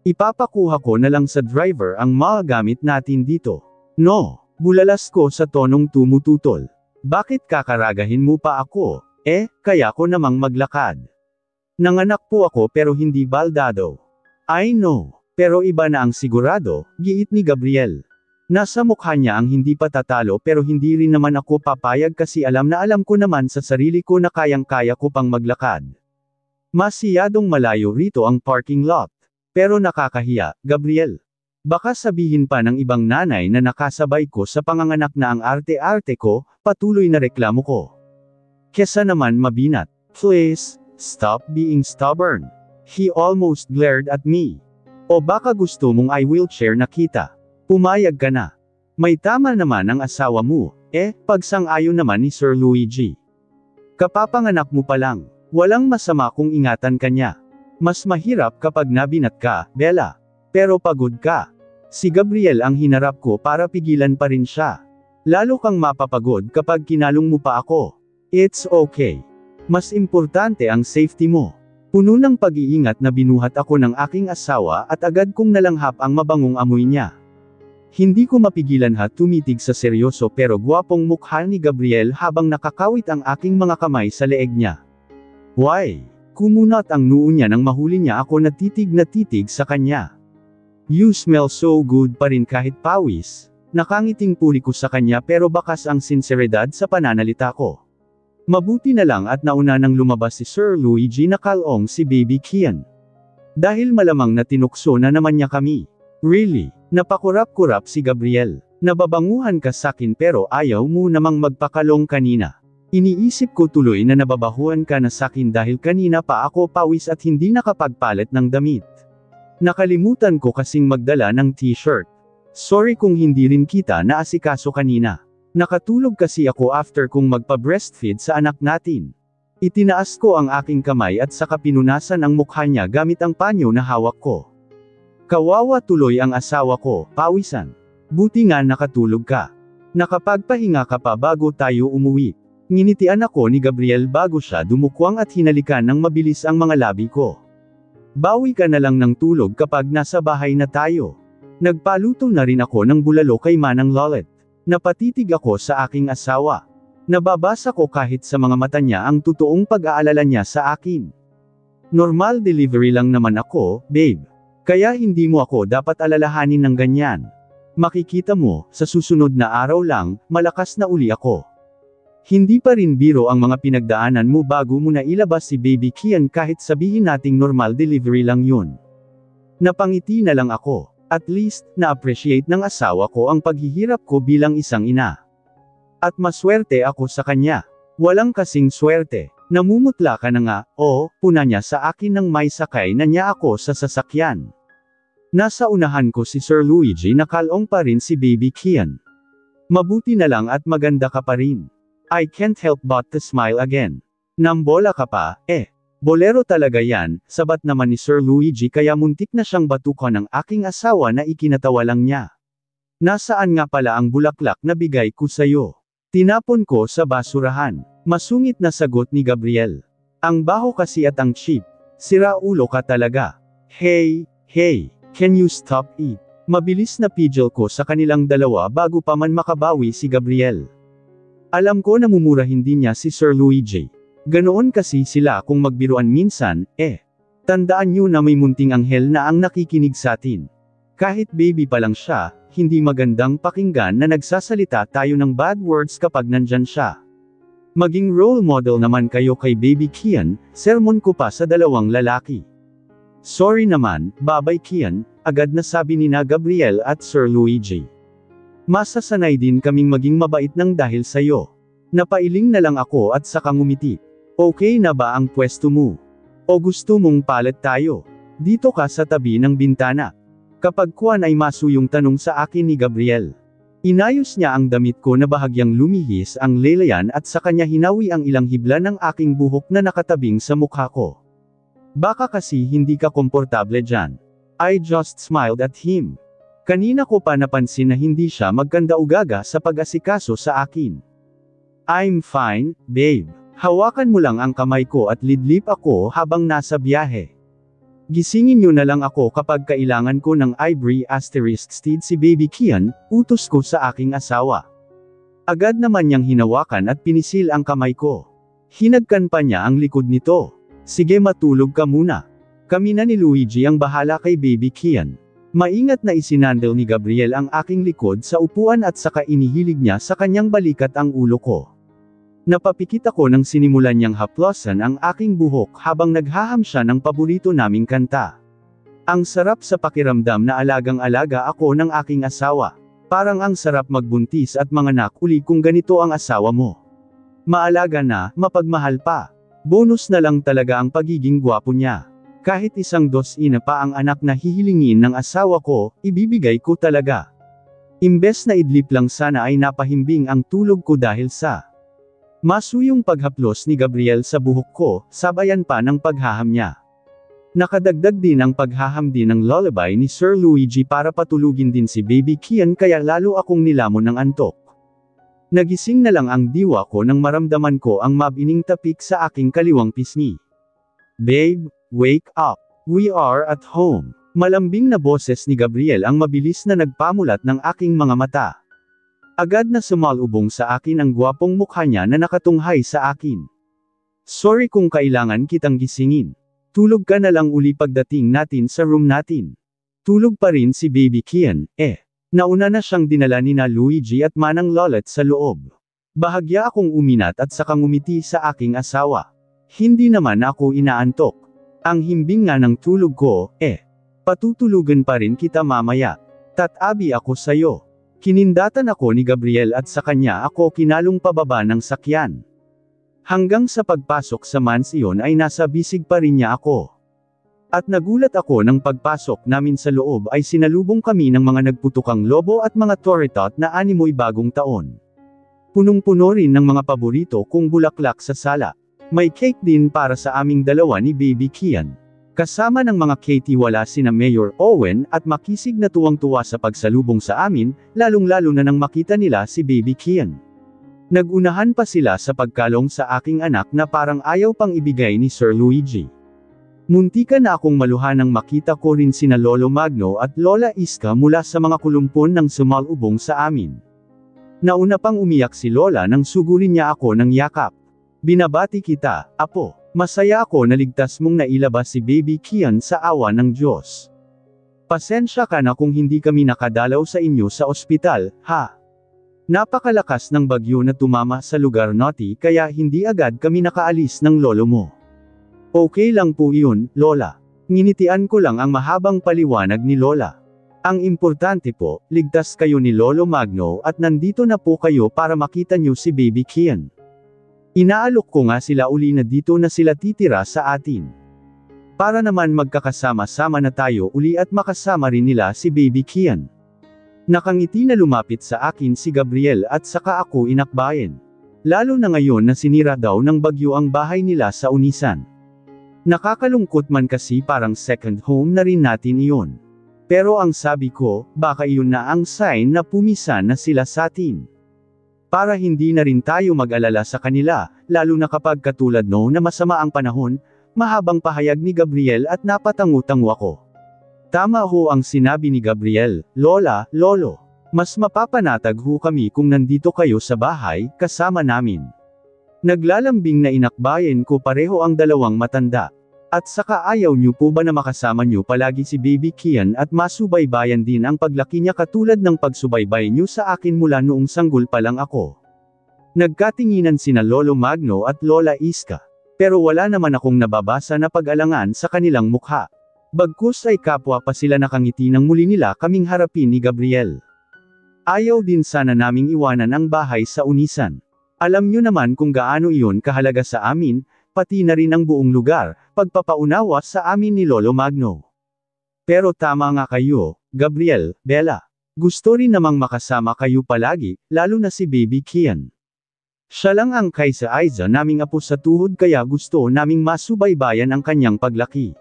[SPEAKER 1] Ipapakuha ko na lang sa driver ang mga gamit natin dito. No, bulalas ko sa tonong tumututol. Bakit kakaragahin mo pa ako? Eh, kaya ko namang maglakad. Nanganak po ako pero hindi baldado. I know, pero iba na ang sigurado, giit ni Gabriel. Nasa mukha niya ang hindi patatalo pero hindi rin naman ako papayag kasi alam na alam ko naman sa sarili ko na kayang-kaya ko pang maglakad. Masyadong malayo rito ang parking lot. Pero nakakahiya, Gabriel. Baka sabihin pa ng ibang nanay na nakasabay ko sa panganganak na ang arte-arte ko, patuloy na reklamo ko. Kesa naman mabinat. Please, stop being stubborn. He almost glared at me. O baka gusto mong I wheelchair na kita. Pumayag ka na. May tama naman ang asawa mo, eh, pagsang-ayon naman ni Sir Luigi. Kapapanganak mo pa lang, walang masama kung ingatan ka niya. Mas mahirap kapag nabinat ka, Bella. Pero pagod ka. Si Gabriel ang hinarap ko para pigilan pa rin siya. Lalo kang mapapagod kapag kinalong mo pa ako. It's okay. Mas importante ang safety mo. Puno ng pag-iingat na binuhat ako ng aking asawa at agad kong nalanghap ang mabangong amoy niya. Hindi ko mapigilan tumitig sa seryoso pero gwapong mukha ni Gabriel habang nakakawit ang aking mga kamay sa leeg niya. Why? Kumunat ang noo niya nang mahuli niya ako na titig sa kanya. You smell so good pa rin kahit pawis. Nakangiting puri ko sa kanya pero bakas ang sinseridad sa pananalita ko. Mabuti na lang at nauna nang lumabas si Sir Luigi na kalong si baby Kian. Dahil malamang na tinukso na naman niya kami. Really? Napakurap-kurap si Gabriel. Nababanguhan ka sakin pero ayaw mo namang magpakalong kanina. Iniisip ko tuloy na nababahuan ka na sakin dahil kanina pa ako pawis at hindi nakapagpalit ng damit. Nakalimutan ko kasing magdala ng t-shirt. Sorry kung hindi rin kita naasikaso kanina. Nakatulog kasi ako after kong magpa-breastfeed sa anak natin. Itinaas ko ang aking kamay at saka pinunasan ang mukha niya gamit ang panyo na hawak ko. Kawawa tuloy ang asawa ko, pawisan. Buti nga nakatulog ka. Nakapagpahinga ka pa bago tayo umuwi. Nginitian ako ni Gabriel bago siya dumukwang at hinalikan ng mabilis ang mga labi ko. Bawi ka na lang ng tulog kapag nasa bahay na tayo. Nagpaluto na rin ako ng bulalo kay Manang Lolet. Napatitig ako sa aking asawa. Nababasa ko kahit sa mga mata niya ang totoong pag-aalala niya sa akin. Normal delivery lang naman ako, babe. Kaya hindi mo ako dapat alalahanin ng ganyan. Makikita mo, sa susunod na araw lang, malakas na uli ako. Hindi pa rin biro ang mga pinagdaanan mo bago mo na ilabas si Baby Kian kahit sabihin nating normal delivery lang yun. Napangiti na lang ako. At least, na-appreciate ng asawa ko ang paghihirap ko bilang isang ina. At maswerte ako sa kanya. Walang kasing swerte. Namumutla ka na nga, puna niya sa akin nang may sakay na niya ako sa sasakyan. Nasa unahan ko si Sir Luigi na kalong pa rin si Baby Kian. Mabuti na lang at maganda ka pa rin. I can't help but to smile again. Nambola ka pa, bolero talaga yan, sabat naman ni Sir Luigi kaya muntik na siyang batukan ng aking asawa na ikinatawa lang niya. Nasaan nga pala ang bulaklak na bigay ko sayo? Tinapon ko sa basurahan. Masungit na sagot ni Gabriel. Ang baho kasi at ang cheap. Sira ulo ka talaga. Hey, can you stop it? Mabilis na pidgel ko sa kanilang dalawa bago pa man makabawi si Gabriel. Alam ko na mumurahin din niya si Sir Luigi. Ganoon kasi sila kung magbiruan minsan, Tandaan niyo na may munting anghel na ang nakikinig sa atin. Kahit baby pa lang siya, hindi magandang pakinggan na nagsasalita tayo ng bad words kapag nandyan siya. Maging role model naman kayo kay Baby Kian, sermon ko pa sa dalawang lalaki. Sorry naman, Babay Kian, agad na sabi ni na Gabriel at Sir Luigi. Masasanay din kaming maging mabait ng dahil sayo. Napailing na lang ako at saka ngumiti. Okay na ba ang pwesto mo? O gusto mong palit tayo? Dito ka sa tabi ng bintana. Kapag kuwan ay masuyong tanong sa akin ni Gabriel. Inayos niya ang damit ko na bahagyang lumihis ang lelayan at sa kanya hinawi ang ilang hibla ng aking buhok na nakatabing sa mukha ko. Baka kasi hindi ka komportable dyan. I just smiled at him. Kanina ko pa napansin na hindi siya magkanda-ugaga sa pag-asikaso sa akin. I'm fine, babe. Hawakan mo lang ang kamay ko at lidlip ako habang nasa biyahe. Gisingin niyo na lang ako kapag kailangan ko ng ivory asterisk steed si Baby Kian, utos ko sa aking asawa. Agad naman niyang hinawakan at pinisil ang kamay ko. Hinagkan pa niya ang likod nito. Sige matulog ka muna. Kami na ni Luigi ang bahala kay Baby Kian. Maingat na isinandal ni Gabriel ang aking likod sa upuan at saka inihilig niya sa kanyang balikat ang ulo ko. Napapikit ako nang sinimulan niyang haplosan ang aking buhok habang naghaham siya ng paborito naming kanta. Ang sarap sa pakiramdam na alagang-alaga ako ng aking asawa. Parang ang sarap magbuntis at manganak uli kung ganito ang asawa mo. Maalaga na, mapagmahal pa. Bonus na lang talaga ang pagiging gwapo niya. Kahit isang dos-ina pa ang anak na hihilingin ng asawa ko, ibibigay ko talaga. Imbes na idlip lang sana ay napahimbing ang tulog ko dahil sa masuyong paghaplos ni Gabriel sa buhok ko, sabayan pa ng paghaham niya. Nakadagdag din ang paghaham din ng lullaby ni Sir Luigi para patulugin din si Baby Kian kaya lalo akong nilamon ng antok. Nagising na lang ang diwa ko nang maramdaman ko ang mabining tapik sa aking kaliwang pisngi. Babe, wake up. We are at home. Malambing na boses ni Gabriel ang mabilis na nagpamulat ng aking mga mata. Agad na sumalubong sa akin ang gwapong mukha niya na nakatunghay sa akin. Sorry kung kailangan kitang gisingin. Tulog ka na lang uli pagdating natin sa room natin. Tulog pa rin si Baby Kian, Nauna na siyang dinala ni na Luigi at Manang Lolet sa loob. Bahagya akong uminat at saka ngumiti sa aking asawa. Hindi naman ako inaantok. Ang himbing nga ng tulog ko, patutulugan pa rin kita mamaya. Tatabi ako sayo. Kinindatan ako ni Gabriel at sa kanya ako kinalong pababa ng sakyan. Hanggang sa pagpasok sa mansyon ay nasa bisig pa rin niya ako. At nagulat ako nang pagpasok namin sa loob ay sinalubong kami ng mga nagputukang lobo at mga toritot na animoy bagong taon. Punong-puno rin ng mga paborito kong bulaklak sa sala. May cake din para sa aming dalawa ni Baby Kian. Kasama ng mga katiwala sina Mayor Owen at makisig na tuwang-tuwa sa pagsalubong sa amin, lalong-lalo na nang makita nila si Baby Kian. Nagunahan pa sila sa pagkalong sa aking anak na parang ayaw pang ibigay ni Sir Luigi. Muntika na akong maluha nang makita ko rin sina Lolo Magno at Lola Iska mula sa mga kulumpon ng sumalubong sa amin. Nauna pang umiyak si Lola nang sugurin niya ako ng yakap. Binabati kita, Apo. Masaya ako na ligtas mong nailabas si Baby Kian sa awa ng Diyos. Pasensya ka na kung hindi kami nakadalaw sa inyo sa ospital, ha? Napakalakas ng bagyo na tumama sa lugar natin kaya hindi agad kami nakaalis ng lolo mo. Okay lang po iyon, Lola. Nginitian ko lang ang mahabang paliwanag ni Lola. Ang importante po, ligtas kayo ni Lolo Magno at nandito na po kayo para makita niyo si Baby Kian. Inaalok ko nga sila uli na dito na sila titira sa atin. Para naman magkakasama-sama na tayo uli at makasama rin nila si Baby Kian. Nakangiti na lumapit sa akin si Gabriel at saka ako inakbayan. Lalo na ngayon na sinira daw ng bagyo ang bahay nila sa Unisan. Nakakalungkot man kasi parang second home na rin natin iyon. Pero ang sabi ko, baka iyon na ang sign na pumisan na sila sa atin. Para hindi na rin tayo mag-alala sa kanila, lalo na kapag katulad no na masama ang panahon, mahabang pahayag ni Gabriel at napatangu-tangu ako. Tama ho ang sinabi ni Gabriel, Lola, Lolo. Mas mapapanatag ho kami kung nandito kayo sa bahay, kasama namin. Naglalambing na inakbayan ko pareho ang dalawang matanda. At saka ayaw niyo po ba na makasama niyo palagi si Baby Kian at masubaybayan din ang paglaki niya katulad ng pagsubaybay niyo sa akin mula noong sanggol pa lang ako. Nagkatinginan sina Lolo Magno at Lola Iska. Pero wala naman akong nababasa na pag-alangan sa kanilang mukha. Bagkus ay kapwa pa sila nakangiti nang muli nila kaming harapin ni Gabriel. Ayaw din sana naming iwanan ang bahay sa Unisan. Alam nyo naman kung gaano iyon kahalaga sa amin, pati na rin ang buong lugar, pagpapaunawa sa amin ni Lolo Magno. Pero tama nga kayo, Gabriel, Bella. Gusto rin namang makasama kayo palagi, lalo na si Baby Kian. Siya lang ang kaysa Aiza naming apo sa tuhod kaya gusto naming masubaybayan ang kanyang paglaki.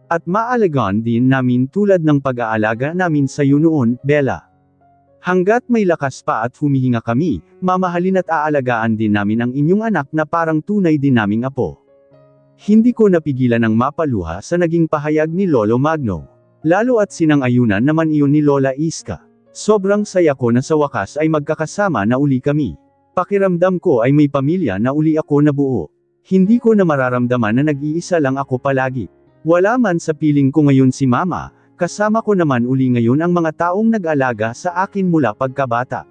[SPEAKER 1] At maalagaan din namin tulad ng pag-aalaga namin sa iyo noon, Bella. Hanggat may lakas pa at humihinga kami, mamahalin at aalagaan din namin ang inyong anak na parang tunay din naming apo. Hindi ko napigilan ang mapaluha sa naging pahayag ni Lolo Magno. Lalo at sinang-ayunan naman iyon ni Lola Iska. Sobrang saya ko na sa wakas ay magkakasama na uli kami. Pakiramdam ko ay may pamilya na uli ako nabuo. Hindi ko na mararamdaman na nag-iisa lang ako palagi. Wala man sa piling ko ngayon si Mama. Kasama ko naman uli ngayon ang mga taong nag-alaga sa akin mula pagkabata.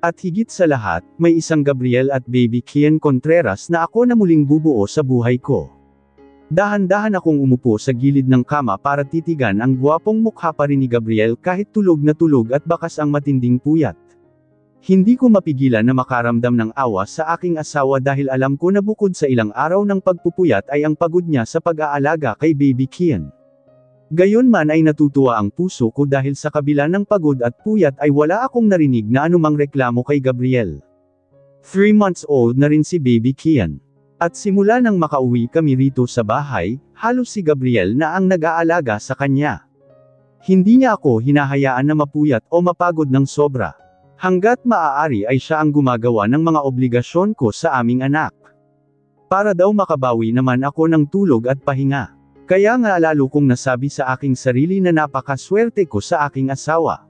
[SPEAKER 1] At higit sa lahat, may isang Gabriel at Baby Kian Contreras na ako na muling bubuo sa buhay ko. Dahan-dahan akong umupo sa gilid ng kama para titigan ang gwapong mukha pa rin ni Gabriel kahit tulog na tulog at bakas ang matinding puyat. Hindi ko mapigilan na makaramdam ng awa sa aking asawa dahil alam ko na bukod sa ilang araw ng pagpupuyat ay ang pagod niya sa pag-aalaga kay Baby Kian. Gayunman ay natutuwa ang puso ko dahil sa kabila ng pagod at puyat ay wala akong narinig na anumang reklamo kay Gabriel. 3 months old na rin si Baby Kian. At simula nang makauwi kami rito sa bahay, halos si Gabriel na ang nag-aalaga sa kanya. Hindi niya ako hinahayaan na mapuyat o mapagod ng sobra. Hanggat maaari ay siya ang gumagawa ng mga obligasyon ko sa aming anak. Para daw makabawi naman ako ng tulog at pahinga. Kaya nga lalo kong nasabi sa aking sarili na napakaswerte ko sa aking asawa.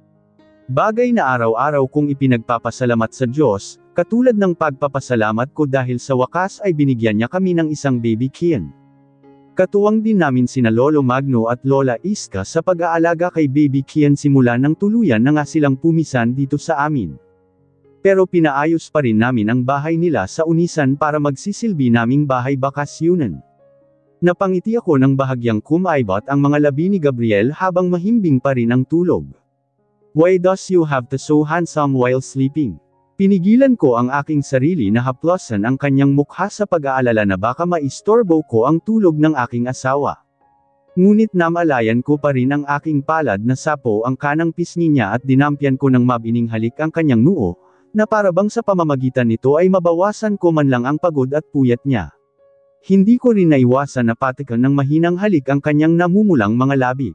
[SPEAKER 1] Bagay na araw-araw kong ipinagpapasalamat sa Diyos, katulad ng pagpapasalamat ko dahil sa wakas ay binigyan niya kami ng isang Baby Kian. Katuwang din namin sina Lolo Magno at Lola Iska sa pag-aalaga kay Baby Kian simula nang tuluyan na nga silang pumisan dito sa amin. Pero pinaayos pa rin namin ang bahay nila sa Unisan para magsisilbi naming bahay bakasyunan. Napangiti ako ng bahagyang kumaibot ang mga labi ni Gabriel habang mahimbing pa rin ang tulog. Why does you have to so handsome while sleeping? Pinigilan ko ang aking sarili na haplosan ang kanyang mukha sa pag-aalala na baka maistorbo ko ang tulog ng aking asawa. Ngunit namalayan ko pa rin ang aking palad na sapo ang kanang pisngi niya at dinampyan ko ng mabining halik ang kanyang noo, na parabang sa pamamagitan nito ay mabawasan ko man lang ang pagod at puyat niya. Hindi ko rin naiwasan na patikan ng mahinang halik ang kanyang namumulang mga labi.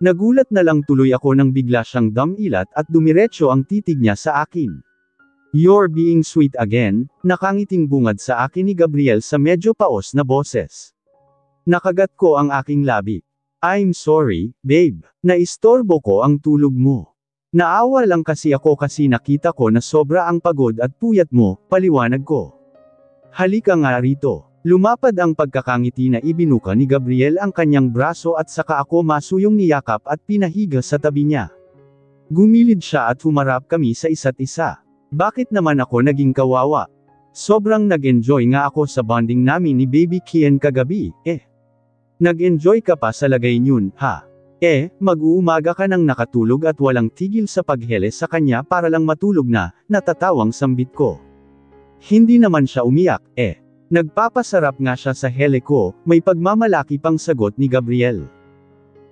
[SPEAKER 1] Nagulat na lang tuloy ako nang bigla siyang damilat at dumiretso ang titig niya sa akin. You're being sweet again, nakangiting bungad sa akin ni Gabriel sa medyo paos na boses. Nakagat ko ang aking labi. I'm sorry, babe. Naistorbo ko ang tulog mo. Naawa lang kasi ako kasi nakita ko na sobra ang pagod at puyat mo, paliwanag ko. Halika nga rito. Lumapad ang pagkakangiti na ibinuka ni Gabriel ang kanyang braso at saka ako masuyong niyakap at pinahiga sa tabi niya. Gumilid siya at humarap kami sa isa't isa. Bakit naman ako naging kawawa? Sobrang nag-enjoy nga ako sa bonding namin ni Baby Kian kagabi, Nag-enjoy ka pa sa lagay niyon, ha? Mag-uumaga ka nang nakatulog at walang tigil sa paghele sa kanya para lang matulog na, natatawang sambit ko. Hindi naman siya umiyak, Nagpapasarap nga siya sa hele ko, may pagmamalaki pang sagot ni Gabriel.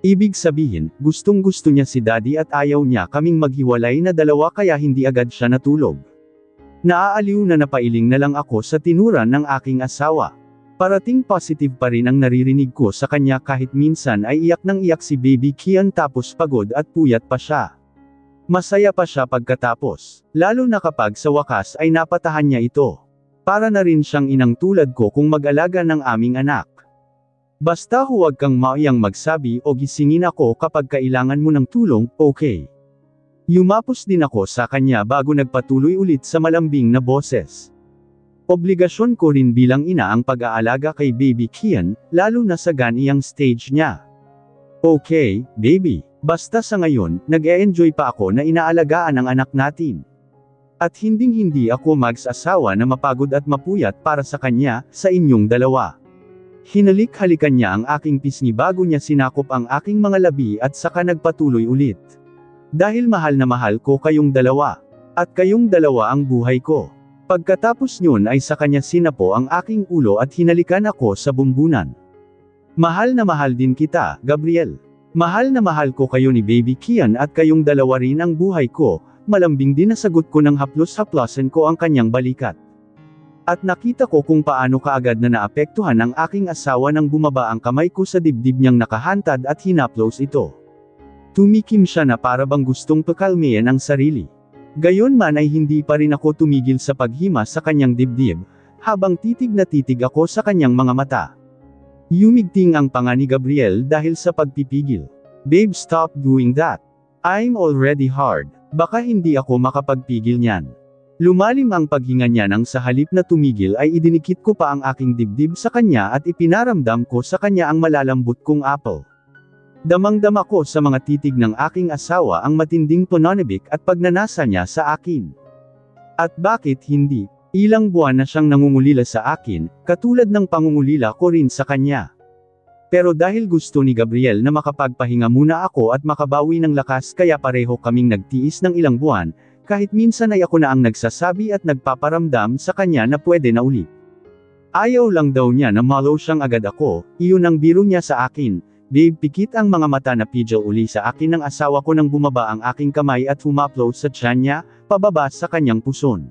[SPEAKER 1] Ibig sabihin, gustong-gusto niya si Daddy at ayaw niya kaming maghiwalay na dalawa kaya hindi agad siya natulog. Naaaliw na napailing na lang ako sa tinuran ng aking asawa. Parating positive pa rin ang naririnig ko sa kanya kahit minsan ay iyak nang iyak si Baby Kian tapos pagod at puyat pa siya. Masaya pa siya pagkatapos, lalo na kapag sa wakas ay napatahan niya ito. Para na rin siyang inang tulad ko kung mag-alaga ng aming anak. Basta huwag kang maiyang magsabi o gisingin ako kapag kailangan mo ng tulong, okay? Yumapos din ako sa kanya bago nagpatuloy ulit sa malambing na boses. Obligasyon ko rin bilang ina ang pag-aalaga kay Baby Kian, lalo na sa ganiyang stage niya. Okay, baby. Basta sa ngayon, nag-e-enjoy pa ako na inaalagaan ang anak natin. At hinding-hindi ako mag-asawa na mapagod at mapuyat para sa kanya, sa inyong dalawa. Hinalik-halikan niya ang aking pisngi bago niya sinakop ang aking mga labi at saka nagpatuloy ulit. Dahil mahal na mahal ko kayong dalawa. At kayong dalawa ang buhay ko. Pagkatapos niyon ay sa kanya sinapo ang aking ulo at hinalikan ako sa bumbunan. Mahal na mahal din kita, Gabriel. Mahal na mahal ko kayo ni Baby Kian at kayong dalawa rin ang buhay ko, malambing din na sagot ko ng haplos-haplosan ko ang kanyang balikat. At nakita ko kung paano kaagad na naapektuhan ang aking asawa nang bumaba ang kamay ko sa dibdib niyang nakahantad at hinaplos ito. Tumikim siya na para bang gustong pakalmayan ang sarili. Gayon man ay hindi pa rin ako tumigil sa paghima sa kanyang dibdib, habang titig na titig ako sa kanyang mga mata. Yumigting ang panga ni Gabriel dahil sa pagpipigil. Babe, stop doing that. I'm already hard. Baka hindi ako makapagpigil niyan. Lumalim ang paghinga niya nang sa halip na tumigil ay idinikit ko pa ang aking dibdib sa kanya at ipinaramdam ko sa kanya ang malalambot kong apple. Damang-dama ko sa mga titig ng aking asawa ang matinding pananabik at pagnanasa niya sa akin. At bakit hindi? Ilang buwan na siyang nangungulila sa akin, katulad ng pangungulila ko rin sa kanya. Pero dahil gusto ni Gabriel na makapagpahinga muna ako at makabawi ng lakas kaya pareho kaming nagtiis ng ilang buwan, kahit minsan ay ako na ang nagsasabi at nagpaparamdam sa kanya na pwede na ulit. Ayaw lang daw niya na malo siyang agad ako, iyon ang biro niya sa akin. Babe, pikit ang mga mata na pidgel uli sa akin ng asawa ko nang bumaba ang aking kamay at humaplos sa tiyan niya, pababa sa kanyang puson.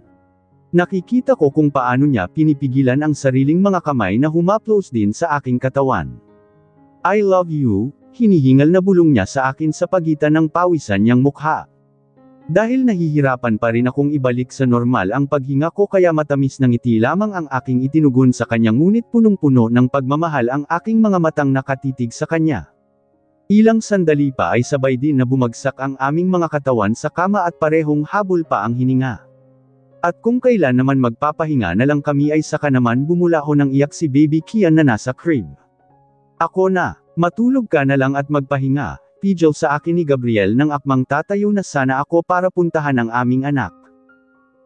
[SPEAKER 1] Nakikita ko kung paano niya pinipigilan ang sariling mga kamay na humaplos din sa aking katawan. I love you, hinihingal na bulong niya sa akin sa pagitan ng pawisan niyang mukha. Dahil nahihirapan pa rin akong ibalik sa normal ang paghinga ko kaya matamis ng ngiti lamang ang aking itinugon sa kanya ngunit punong-puno ng pagmamahal ang aking mga matang nakatitig sa kanya. Ilang sandali pa ay sabay din na bumagsak ang aming mga katawan sa kama at parehong habol pa ang hininga. At kung kailan naman magpapahinga na lang kami ay saka naman bumulaho ng iyak si Baby Kian na nasa crib. Ako na, matulog ka na lang at magpahinga. Pidgel sa akin ni Gabriel nang akmang tatayo na sana ako para puntahan ang aming anak.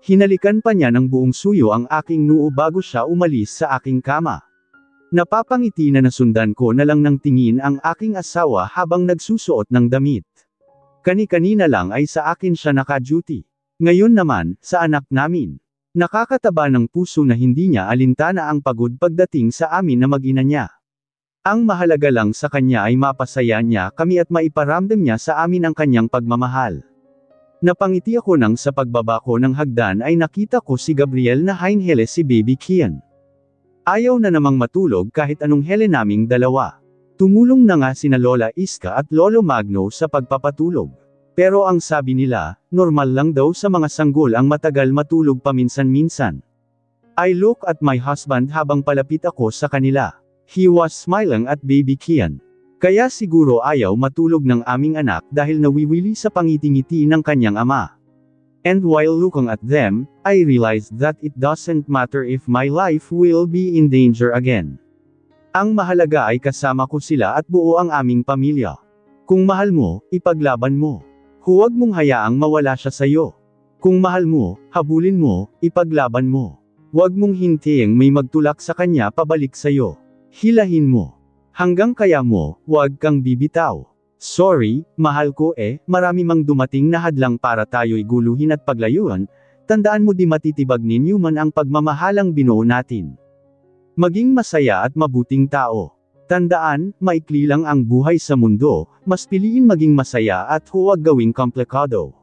[SPEAKER 1] Hinalikan pa niya ng buong suyo ang aking noo bago siya umalis sa aking kama. Napapangiti na nasundan ko na lang ng tingin ang aking asawa habang nagsusuot ng damit. Kani-kanina lang ay sa akin siya naka-duty. Ngayon naman, sa anak namin. Nakakataba ng puso na hindi niya alintana ang pagod pagdating sa amin na mag-ina niya. Ang mahalaga lang sa kanya ay mapasaya niya kami at maiparamdam niya sa amin ang kanyang pagmamahal. Napangiti ako nang sa pagbaba ko ng hagdan ay nakita ko si Gabriel na hinihile si Baby Kian. Ayaw na namang matulog kahit anong hele naming dalawa. Tumulong na nga sina Lola Iska at Lolo Magno sa pagpapatulog. Pero ang sabi nila, normal lang daw sa mga sanggol ang matagal matulog paminsan-minsan. I look at my husband habang palapit ako sa kanila. He was smiling at baby Kian. Kaya siguro ayaw matulog ng aming anak dahil nawiwili sa pangiti-ngiti ng kanyang ama. And while looking at them, I realized that it doesn't matter if my life will be in danger again. Ang mahalaga ay kasama ko sila at buo ang aming pamilya. Kung mahal mo, ipaglaban mo. Huwag mong hayaang mawala siya sa'yo. Kung mahal mo, habulin mo, ipaglaban mo. Huwag mong hintiyeng may magtulak sa kanya pabalik sa'yo. Hilahin mo. Hanggang kaya mo, huwag kang bibitaw. Sorry, mahal ko marami mang dumating na hadlang para tayo'y guluhin at paglayuan, tandaan mo di matitibag ni Newman ang pagmamahalang binuo natin. Maging masaya at mabuting tao. Tandaan, maikli lang ang buhay sa mundo, mas piliin maging masaya at huwag gawing komplikado.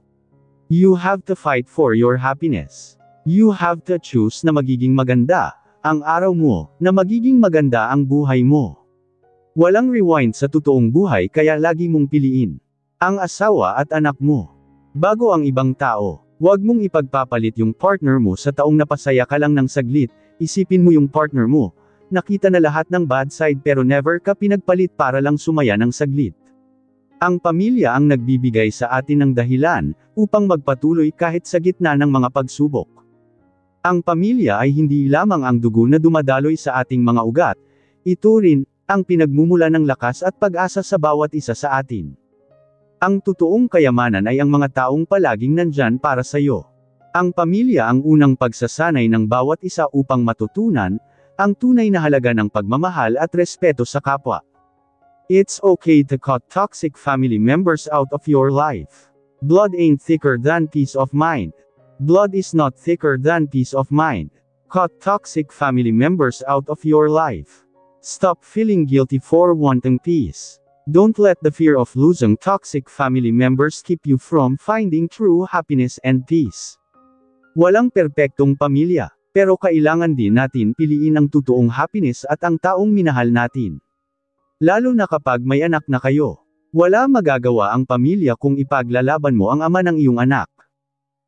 [SPEAKER 1] You have to fight for your happiness. You have to choose na magiging maganda ang araw mo, na magiging maganda ang buhay mo. Walang rewind sa totoong buhay kaya lagi mong piliin ang asawa at anak mo. Bago ang ibang tao, huwag mong ipagpapalit yung partner mo sa taong napasaya ka lang ng saglit, isipin mo yung partner mo. Nakita na lahat ng bad side pero never ka pinagpalit para lang sumaya ng saglit. Ang pamilya ang nagbibigay sa atin ng dahilan, upang magpatuloy kahit sa gitna ng mga pagsubok. Ang pamilya ay hindi lamang ang dugo na dumadaloy sa ating mga ugat, ito rin, ang pinagmumula ng lakas at pag-asa sa bawat isa sa atin. Ang totoong kayamanan ay ang mga taong palaging nandyan para sa iyo. Ang pamilya ang unang pagsasanay ng bawat isa upang matutunan, ang tunay na halaga ng pagmamahal at respeto sa kapwa. It's okay to cut toxic family members out of your life. Blood ain't thicker than peace of mind. Blood is not thicker than peace of mind. Cut toxic family members out of your life. Stop feeling guilty for wanting peace. Don't let the fear of losing toxic family members keep you from finding true happiness and peace. Walang perpektong pamilya. Pero kailangan din natin piliin ang totoong happiness at ang taong minahal natin. Lalo na kapag may anak na kayo. Wala magagawa ang pamilya kung ipaglalaban mo ang ama ng iyong anak.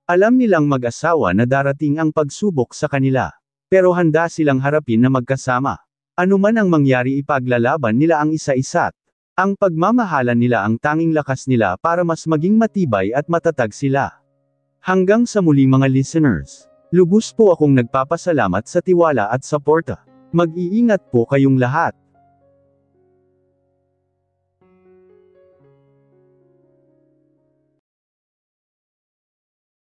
[SPEAKER 1] Alam nilang mag-asawa na darating ang pagsubok sa kanila. Pero handa silang harapin na magkasama. Ano man ang mangyari ipaglalaban nila ang isa-isa't. Ang pagmamahalan nila ang tanging lakas nila para mas maging matibay at matatag sila. Hanggang sa muli mga listeners. Lubos po akong nagpapasalamat sa tiwala at suporta. Mag-iingat po kayong lahat.